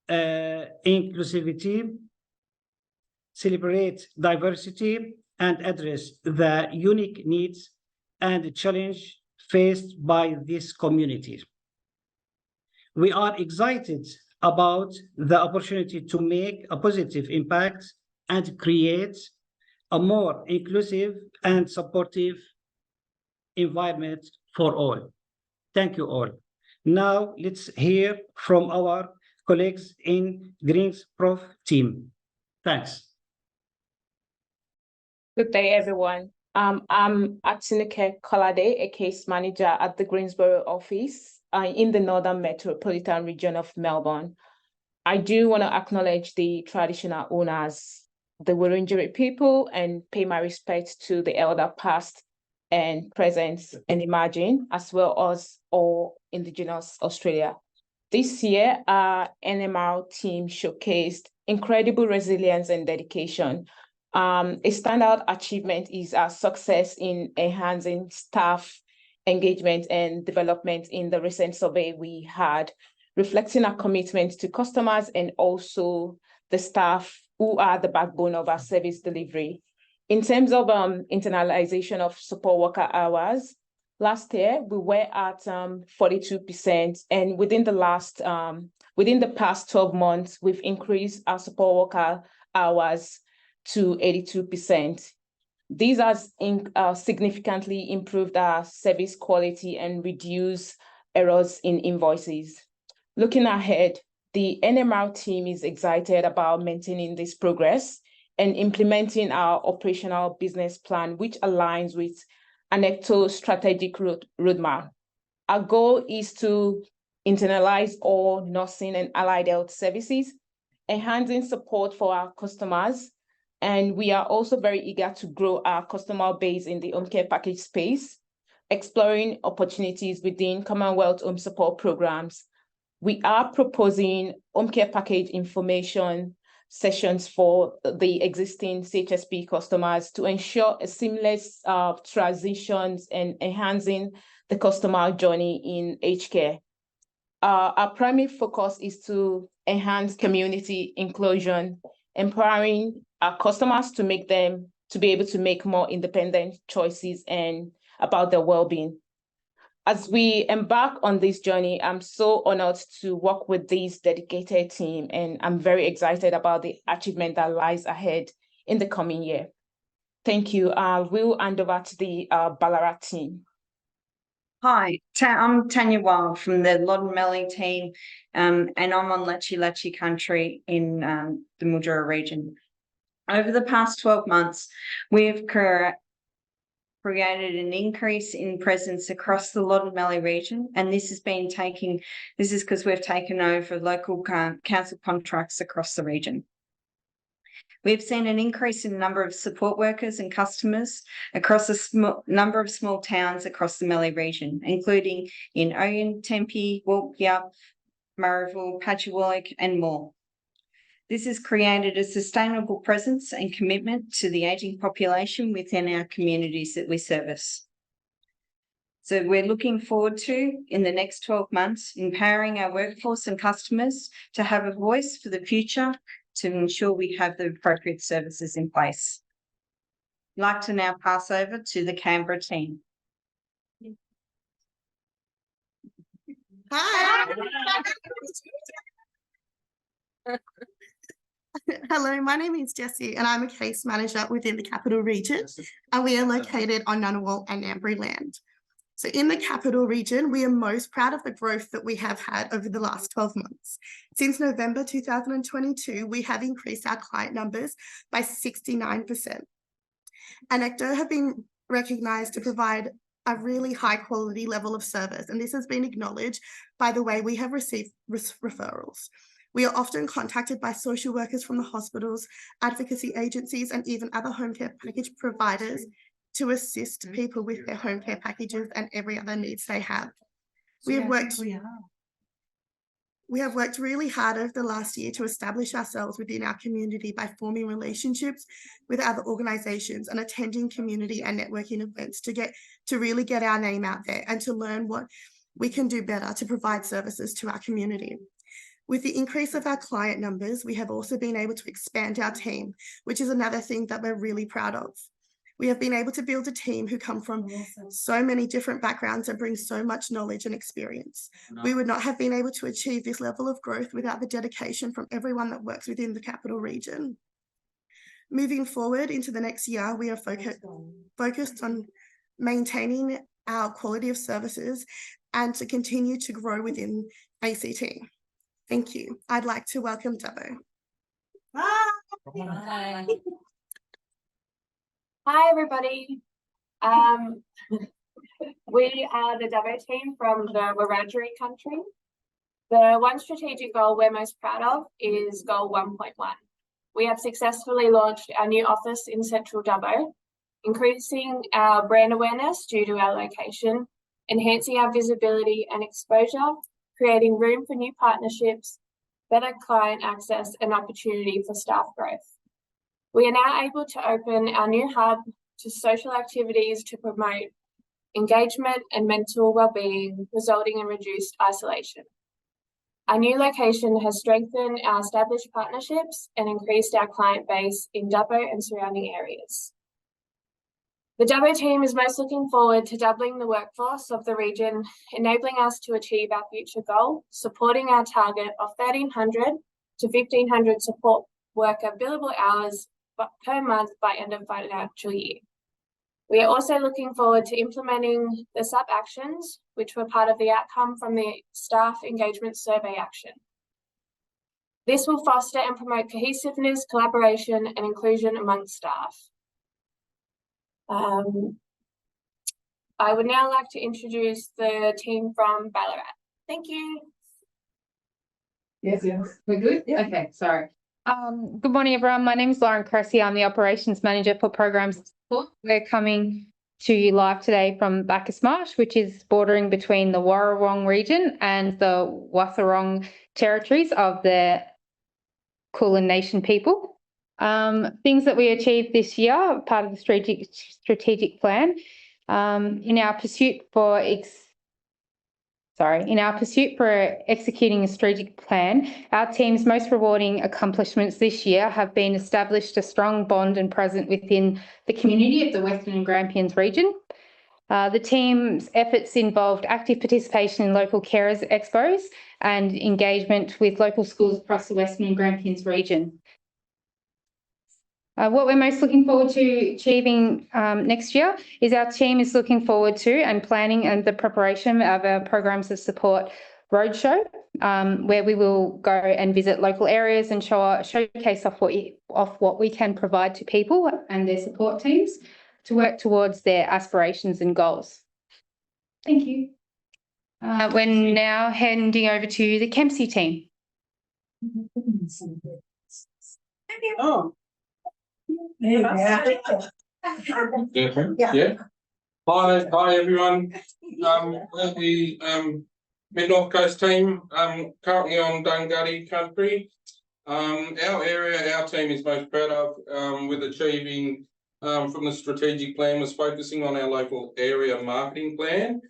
Speaker 10: inclusivity, celebrate diversity, and address the unique needs and challenges faced by these communities. We are excited about the opportunity to make a positive impact and create a more inclusive and supportive environment for all. Thank you all. Now let's hear from our colleagues in Greensboro team. Thanks.
Speaker 4: Good day, everyone. I'm Atinuke Kolade, a case manager at the Greensboro office in the Northern Metropolitan Region of Melbourne. I do want to acknowledge the traditional owners, the Wurundjeri people, and pay my respects to the elder past and present and emerging, as well as all Indigenous Australia. This year, our NMR team showcased incredible resilience and dedication. A standout achievement is our success in enhancing staff engagement and development in the recent survey we had, reflecting our commitment to customers and also the staff who are the backbone of our service delivery. In terms of internalization of support worker hours, last year we were at 42%, and within the past 12 months, we've increased our support worker hours to 82%. These has significantly improved our service quality and reduced errors in invoices. Looking ahead, the NMR team is excited about maintaining this progress and implementing our operational business plan, which aligns with Annecto's strategic roadmap. Our goal is to internalize all nursing and allied health services, enhancing support for our customers, and we are also very eager to grow our customer base in the home care package space, exploring opportunities within Commonwealth home support programs. We are proposing home care package information sessions for the existing CHSP customers to ensure a seamless transitions and enhancing the customer journey in aged care. Our primary focus is to enhance community inclusion, empowering our customers to be able to make more independent choices and about their well-being. As we embark on this journey, I'm so honored to work with this dedicated team, and I'm very excited about the achievement that lies ahead in the coming year. Thank you. We'll hand over to the Ballarat team.
Speaker 13: Hi, I'm Tanya Wild from the Loddon Mallee team, and I'm on Latchi country in the Mildura region. Over the past 12 months, we've created an increase in presence across the Loddon Mallee region, and this is because we've taken over local council contracts across the region. We've seen an increase in the number of support workers and customers across a number of small towns across the Mallee region, including in Oyen, Tempe, Walpia, Murrayville, Patchawallick and more. This has created a sustainable presence and commitment to the ageing population within our communities that we service. So we're looking forward to, in the next 12 months, empowering our workforce and customers to have a voice for the future to ensure we have the appropriate services in place. I'd like to now pass over to the Canberra team.
Speaker 8: Hi. Hello, my name is Jessie and I'm a case manager within the Capital Region, and we are located on Ngunnawal and Ngambri land. So in the Capital Region, we are most proud of the growth that we have had over the last 12 months. Since November 2022, we have increased our client numbers by 69%. Annecto have been recognised to provide a really high quality level of service, and this has been acknowledged by the way we have received referrals. We are often contacted by social workers from the hospitals, advocacy agencies, and even other home care package providers to assist people with their home care packages and every other needs they have. We have worked really hard over the last year to establish ourselves within our community by forming relationships with other organisations and attending community and networking events to really get our name out there and to learn what we can do better to provide services to our community. With the increase of our client numbers, we have also been able to expand our team, which is another thing that we're really proud of. We have been able to build a team who come from so many different backgrounds and bring so much knowledge and experience. We would not have been able to achieve this level of growth without the dedication from everyone that works within the Capital Region. Moving forward into the next year, we are focused on maintaining our quality of services and to continue to grow within ACT. Thank you. I'd like to welcome Dubbo.
Speaker 12: Hi. Hi, everybody. We are the Dubbo team from the Wiradjuri country. The one strategic goal we're most proud of is goal 1.1. We have successfully launched our new office in central Dubbo, increasing our brand awareness due to our location, enhancing our visibility and exposure, creating room for new partnerships, better client access and opportunity for staff growth. We are now able to open our new hub to social activities to promote engagement and mental well-being, resulting in reduced isolation. Our new location has strengthened our established partnerships and increased our client base in Dubbo and surrounding areas. The Dubbo team is most looking forward to doubling the workforce of the region, enabling us to achieve our future goal, supporting our target of 1,300 to 1,500 support worker billable hours per month by end of financial year. We are also looking forward to implementing the SAP actions, which were part of the outcome from the staff engagement survey action. This will foster and promote cohesiveness, collaboration, and inclusion amongst staff. I would now like to introduce the team from Ballarat. Thank you.
Speaker 14: Yes, we're good? Yeah. Okay, sorry. Good morning, everyone. My name is Lauren Cressy. I'm the Operations Manager for Programs and Support. We're coming to you live today from Bacchus Marsh, which is bordering between the Warrawong region and the Wathaurong territories of the Kulin Nation people. Things that we achieved this year, part of the strategic plan, in our pursuit for executing a strategic plan, our team's most rewarding accomplishments this year have been established a strong bond and present within the community of the Western and Grampians region. The team's efforts involved active participation in local carers expos and engagement with local schools across the Western and Grampians region. What we're most looking forward to achieving next year is our team is looking forward to and planning and the preparation of our programs of support roadshow, where we will go and visit local areas and showcase off what we can provide to people and their support teams to work towards their aspirations and goals. Thank you. We're now handing over to the Kempsey team.
Speaker 15: Oh, Yeah. Hi everyone. We're the Mid North Coast team. Currently on Dungutty country. Our area, our team is most proud of with achieving from the strategic plan was focusing on our local area marketing plan,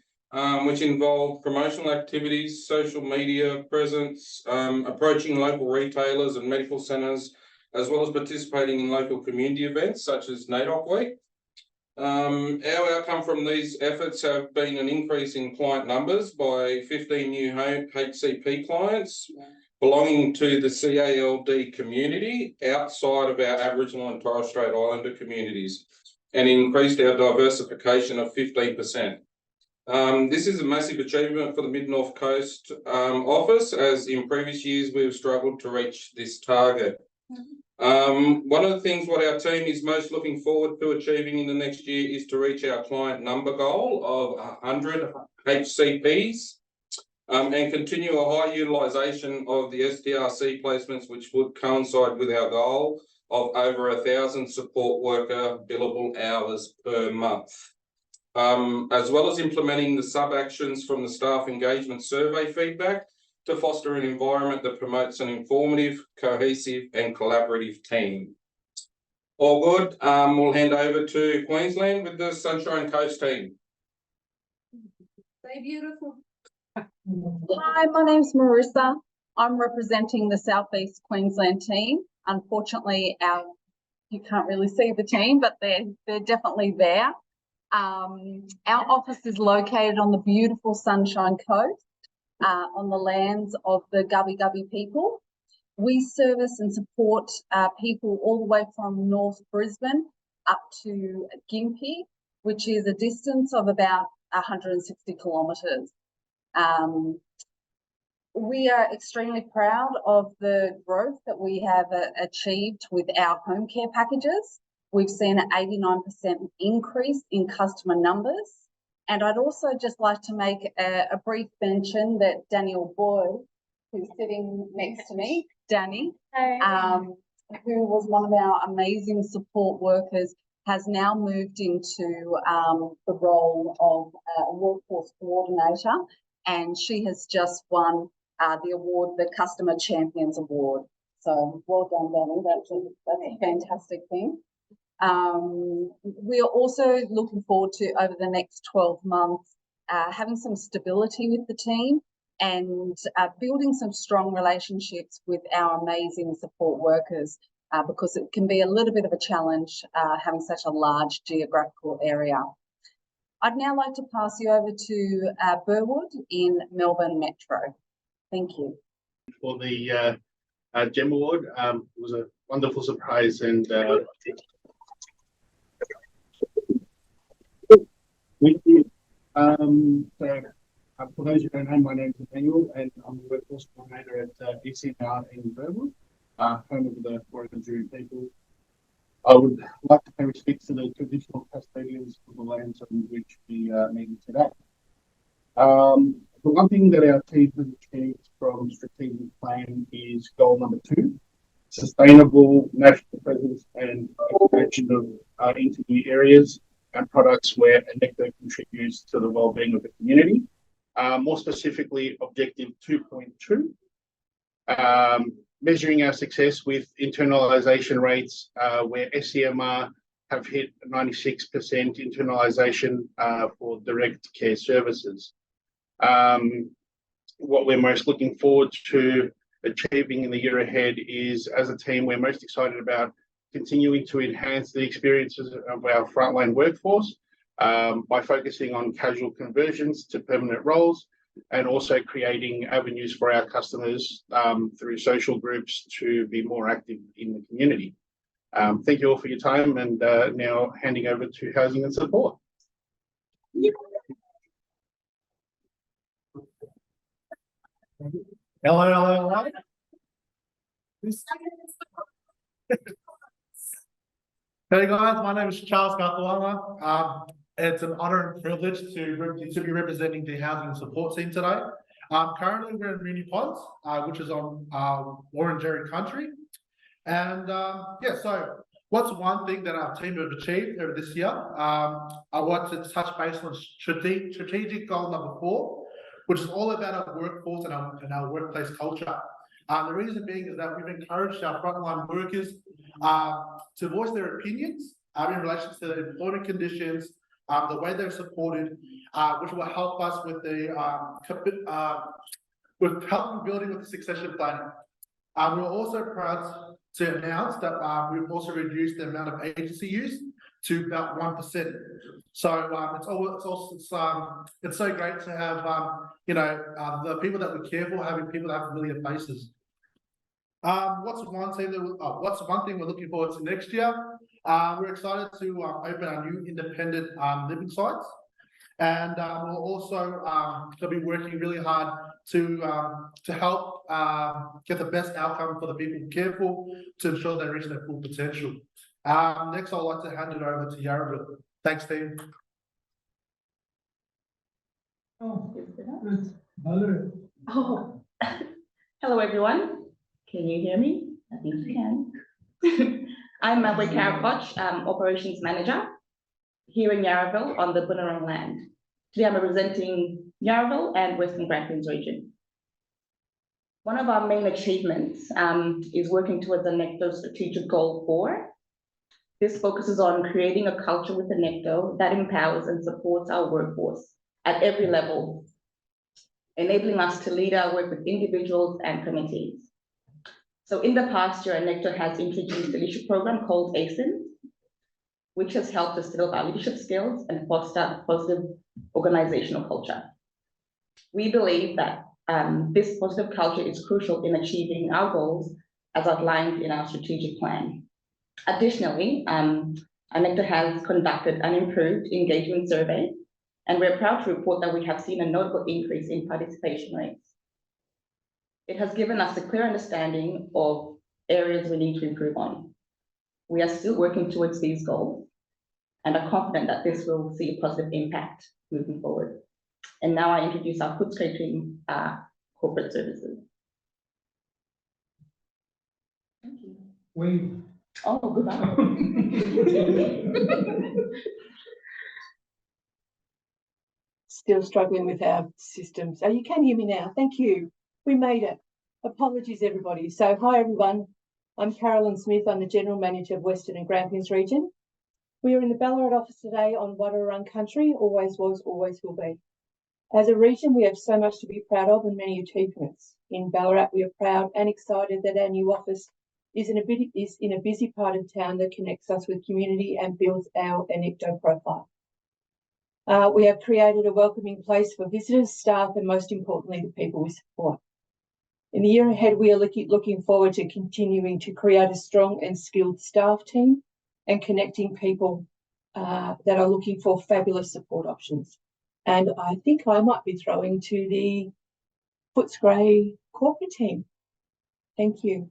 Speaker 15: which involved promotional activities, social media presence, approaching local retailers and medical centres, as well as participating in local community events such as NAIDOC Week. Our outcome from these efforts have been an increase in client numbers by 15 new HCP clients belonging to the CALD community outside of our Aboriginal and Torres Strait Islander communities, and increased our diversification of 15%. This is a massive achievement for the Mid North Coast office, as in previous years we've struggled to reach this target. One of the things what our team is most looking forward to achieving in the next year is to reach our client number goal of 100 HCPs and continue a high utilisation of the STRC placements, which would coincide with our goal of over 1,000 support worker billable hours per month. As well as implementing the sub-actions from the staff engagement survey feedback to foster an environment that promotes an informative, cohesive and collaborative team. All good. We'll hand over to Queensland with the Sunshine Coast team.
Speaker 16: Stay beautiful. Hi, my name's Marissa. I'm representing the Southeast Queensland team. Unfortunately, you can't really see the team, but they're definitely there. Our office is located on the beautiful Sunshine Coast, on the lands of the Gubbi Gubbi people. We service and support people all the way from North Brisbane up to Gympie, which is a distance of about 160 kilometres. We are extremely proud of the growth that we have achieved with our home care packages. We've seen an 89% increase in customer numbers. And I'd also just like to make a brief mention that Daniel Boyd, who's sitting next to me, Danny, who was one of our amazing support workers, has now moved into the role of a workforce coordinator, and she has just won the award, the Customer Champions Award. So well done, Danny. That's a fantastic thing. We are also looking forward to, over the next 12 months, having some stability with the team and building some strong relationships with our amazing support workers, because it can be a little bit of a challenge having such a large geographical area. I'd now like to pass you over to Burwood in Melbourne Metro. Thank you.
Speaker 20: For the GEM Award, it was a wonderful surprise, and for those who don't know, my name is Emmanuel, and I'm the workforce coordinator at SEMR in Burwood, home of the Wurundjeri people. I would like to pay respects to the traditional custodians of the lands on which we are meeting today. The one thing that our team has achieved from strategic plan is goal number 2, sustainable national presence and expansion of into new areas and products where Annecto contributes to the well-being of the community. More specifically, objective 2.2, measuring our success with internalisation rates where SEMR have hit 96% internalisation for direct care services. What we're most looking forward to achieving in the year ahead is, as a team, we're most excited about continuing to enhance the experiences of our frontline workforce by focusing on casual conversions to permanent roles, and also creating avenues for our customers through social groups to be more active in the community. Thank you all for your time, and now handing over to Housing and Support.
Speaker 24: Hello. Hey guys, my name is Charles Gathuala. It's an honour and privilege to be representing the Housing and Support team today. Currently we're in Minniecon, which is on Wurundjeri country. And so What's one thing that our team have achieved over this year? I want to touch base on strategic goal number 4, which is all about our workforce and our workplace culture. The reason being is that we've encouraged our frontline workers to voice their opinions in relation to the employment conditions, the way they're supported, which will help us with the with helping building with the succession planning. We're also proud to announce that we've also reduced the amount of agency use to about 1%. So it's so great to have the people that we care for having people that have familiar faces. What's one thing we're looking forward to next year? We're excited to open our new independent living sites, and we'll also be working really hard to help get the best outcome for the people we care for to ensure they reach their full potential. Next, I'd like to hand it over to Yarraville. Thanks, team.
Speaker 1: Hello, everyone. Can you hear me? I think you can. I'm Margaret, Operations Manager here in Yarraville on the Bunurong land. Today I'm representing Yarraville and Western and Grampians region. One of our main achievements is working towards Annecto strategic goal 4. This focuses on creating a culture with Annecto that empowers and supports our workforce at every level, enabling us to lead our work with individuals and committees. So in the past year, Annecto has introduced a leadership program called ACEN, which has helped us develop our leadership skills and foster a positive organizational culture. We believe that this positive culture is crucial in achieving our goals as outlined in our strategic plan. Additionally, Annecto has conducted an improved engagement survey, and we're proud to report that we have seen a notable increase in participation rates. It has given us a clear understanding of areas we need to improve on. We are still working towards these goals and are confident that this will see a positive impact moving forward. And now I introduce our Footscray team, corporate services. Thank you. Oh, goodbye.
Speaker 11: Still struggling with our systems. Oh, you can hear me now. Thank you. We made it. Apologies, everybody. So, hi, everyone. I'm Carolyn Smith. I'm the General Manager of Western and Grampians region. We are in the Ballarat office today on Wadawurrung country, always was, always will be. As a region, we have so much to be proud of and many achievements. In Ballarat, we are proud and excited that our new office is in a busy part of town that connects us with community and builds our Annecto profile. We have created a welcoming place for visitors, staff, and most importantly, the people we support. In the year ahead, we are looking forward to continuing to create a strong and skilled staff team and connecting people that are looking for fabulous support options. And I think I might be throwing to the Footscray corporate team. Thank you.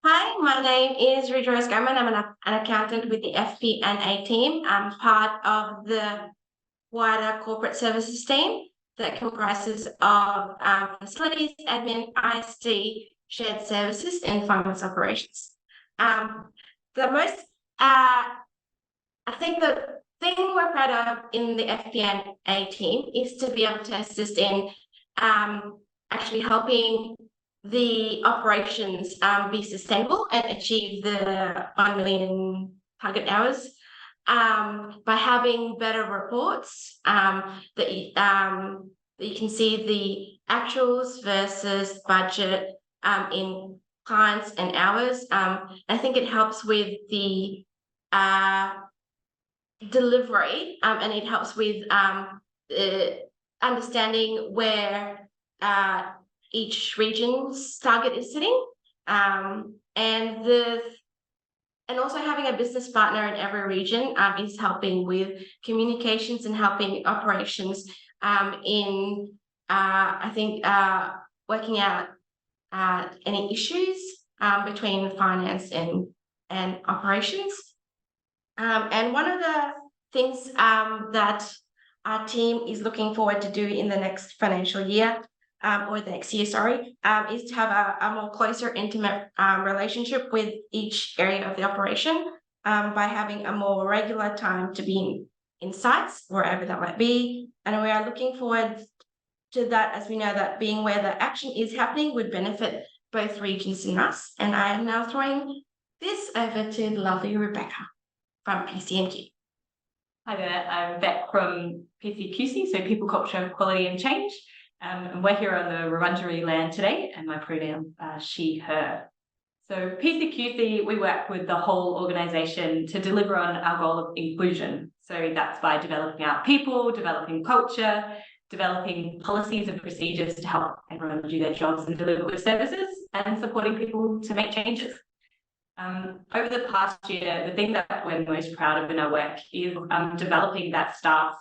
Speaker 18: Hi, my name is Rejoice Garman. I'm an accountant with the FP&A team. I'm part of the wider corporate services team that comprises of facilities, admin, ICT, shared services, and finance operations. I think the thing we're proud of in the FP&A team is to be able to assist in actually helping the operations be sustainable and achieve the 1 million target hours by having better reports that you can see the actuals versus budget in clients and hours. I think it helps with the delivery and it helps with understanding where each region's target is sitting, and also having a business partner in every region is helping with communications and helping operations in I think working out any issues between finance and operations. And one of the things that our team is looking forward to do in the next financial year, or the next year, sorry, is to have a more closer, intimate relationship with each area of the operation by having a more regular time to be in sites, wherever that might be. And we are looking forward to that, as we know that being where the action is happening would benefit both regions and us. And I am now throwing this over to the lovely Rebecca from PCNG.
Speaker 17: Hi there, I'm Beck from PCQC, so People, Culture, Quality and Change. And we're here on the Wurundjeri land today, and my pronoun she, her. So PCQC, we work with the whole organisation to deliver on our goal of inclusion. So that's by developing our people, developing culture, developing policies and procedures to help everyone do their jobs and deliver good services, and supporting people to make changes. Over the past year, the thing that we're most proud of in our work is developing our staff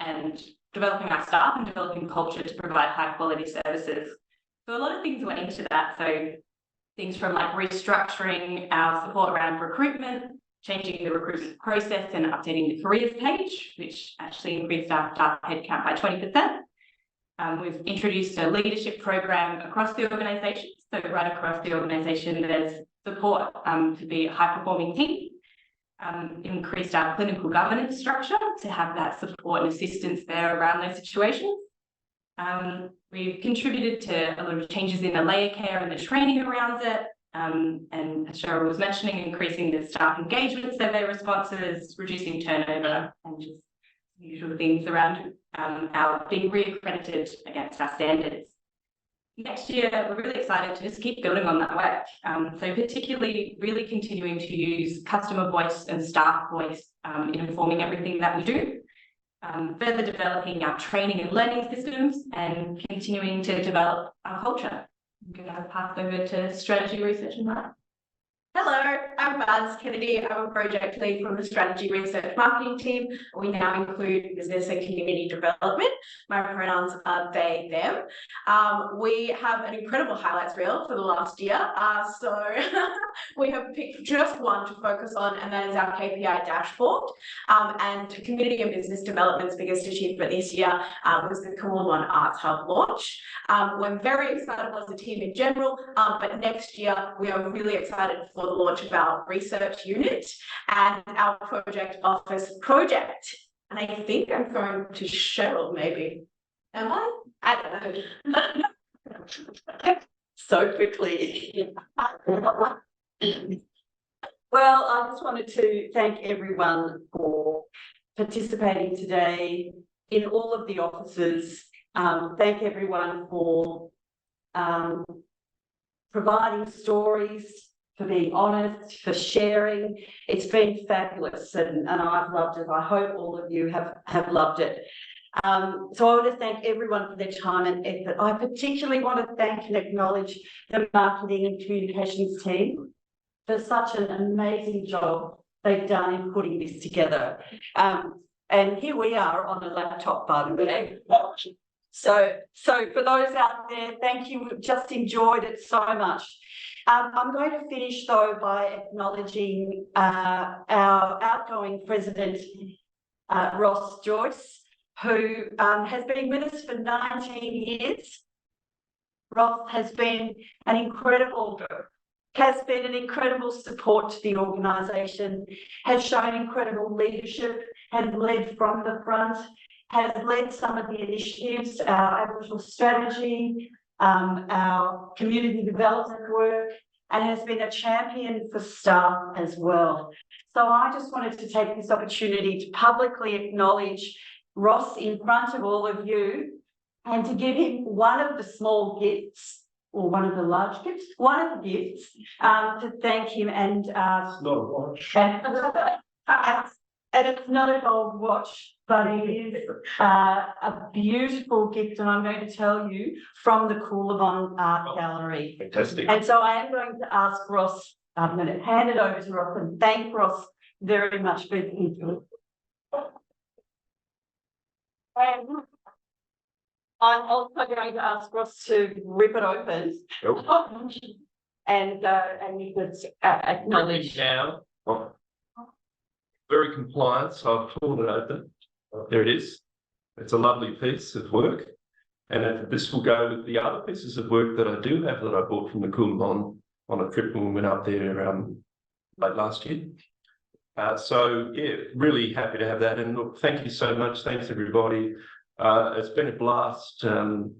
Speaker 17: and developing culture to provide high quality services. So a lot of things went into that. So things from like restructuring our support around recruitment, changing the recruitment process and updating the careers page, which actually increased our staff headcount by 20%. We've introduced a leadership program across the organisation. So right across the organisation, there's support to be a high-performing team. Increased our clinical governance structure to have that support and assistance there around those situations. We've contributed to a lot of changes in the layer care and the training around it. And as Cheryl was mentioning, increasing the staff engagement survey responses, reducing turnover, and just usual things around our being re-accredited against our standards. Next year, we're really excited to just keep building on that work. So particularly really continuing to use customer voice and staff voice in informing everything that we do. Further developing our training and learning systems and continuing to develop our culture. I'm going to pass over to strategy research and that.
Speaker 19: Hello, I'm Maz Kennedy. I'm a project lead from the strategy research marketing team. We now include business and community development. My pronouns are they, them. We have an incredible highlights reel for the last year. So we have picked just one to focus on, and that is our KPI dashboard. And community and business development's biggest achievement this year was the Coolabah Arts Hub launch. We're very excited as a team in general, but next year we are really excited for the launch of our research unit and our project office project. And I think I'm going to Cheryl, maybe. Am I? I don't know.
Speaker 21: So quickly. Well, I just wanted to thank everyone for participating today in all of the offices. Thank everyone for providing stories, for being honest, for sharing. It's been fabulous, and I've loved it. I hope all of you have loved it. So I want to thank everyone for their time and effort. I particularly want to thank and acknowledge the marketing and communications team for such an amazing job they've done in putting this together. And here we are on a laptop, by the way. So for those out there, thank you. We've just enjoyed it so much. I'm going to finish though by acknowledging our outgoing president, Ross Joyce, who has been with us for 19 years. Ross has been an incredible support to the organisation, has shown incredible leadership, has led from the front, has led some of the initiatives, our Aboriginal strategy, our community development work, and has been a champion for staff as well. So I just wanted to take this opportunity to publicly acknowledge Ross in front of all of you and to give him one of the small gifts, or one of the large gifts, one of the gifts, to thank him. And it's not a watch. And it's not a gold watch, but it is a beautiful gift, and I'm going to tell you, from the Coolabah Art Gallery.
Speaker 22: Fantastic.
Speaker 21: And so I am going to ask Ross, I'm going to hand it over to Ross and thank Ross very much for his input. And I'm also going to ask Ross to rip it open. Sure. And you could acknowledge.
Speaker 22: Now. Very compliant, so I've pulled it open. There it is.
Speaker 5: It's a lovely piece of work. And this will go with the other pieces of work that I do have that I bought from the Coolabon on a trip when we went up there late last year. So yeah, really happy to have that. And look, thank you so much. Thanks everybody. It's been a blast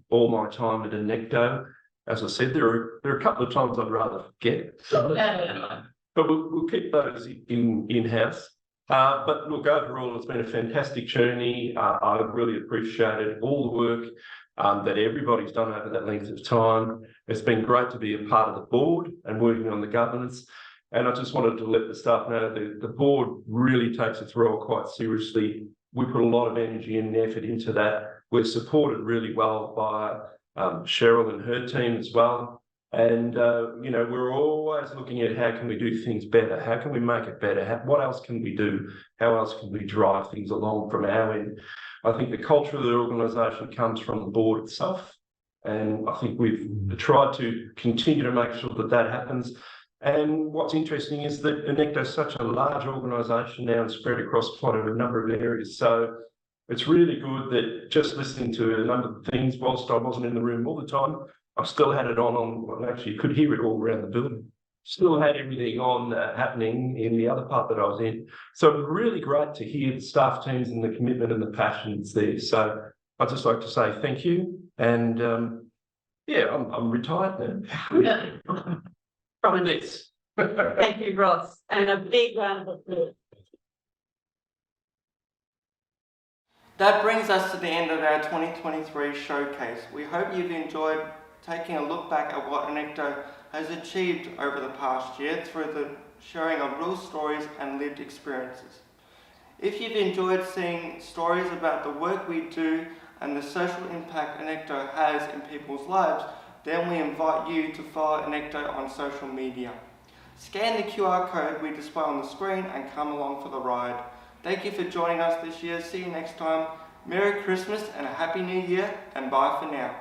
Speaker 5: all my time at Annecto. As I said, there are a couple of times I'd rather forget, but we'll keep those in-house. But look, overall, it's been a fantastic journey. I really appreciated all the work that everybody's done over that length of time. It's been great to be a part of the board and working on the governance. And I just wanted to let the staff know that the board really takes its role quite seriously. We put a lot of energy and effort into that. We're supported really well by Cheryl and her team as well. And, you know, we're always looking at how can we do things better? How can we make it better? What else can we do? How else can we drive things along from our end? I think the culture of the organisation comes from the board itself. And I think we've tried to continue to make sure that that happens. And what's interesting is that Annecto is such a large organisation now and spread across quite a number of areas. So it's really good that just listening to a number of things, whilst I wasn't in the room all the time, I still had it on, actually you could hear it all around the building. Still had everything on happening in the other part that I was in. So it was really great to hear the staff teams and the commitment and the passion that's there. So I'd just like to say thank you. And yeah, I'm retired now. From this.
Speaker 21: Thank you, Ross, and a big round of applause.
Speaker 7: That brings us to the end of our 2023 showcase. We hope you've enjoyed taking a look back at what Annecto has achieved over the past year through the sharing of real stories and lived experiences. If you've enjoyed seeing stories about the work we do and the social impact Annecto has in people's lives, then we invite you to follow Annecto on social media. Scan the QR code we display on the screen and come along for the ride. Thank you for joining us this year. See you next time. Merry Christmas and a Happy New Year, and bye for now.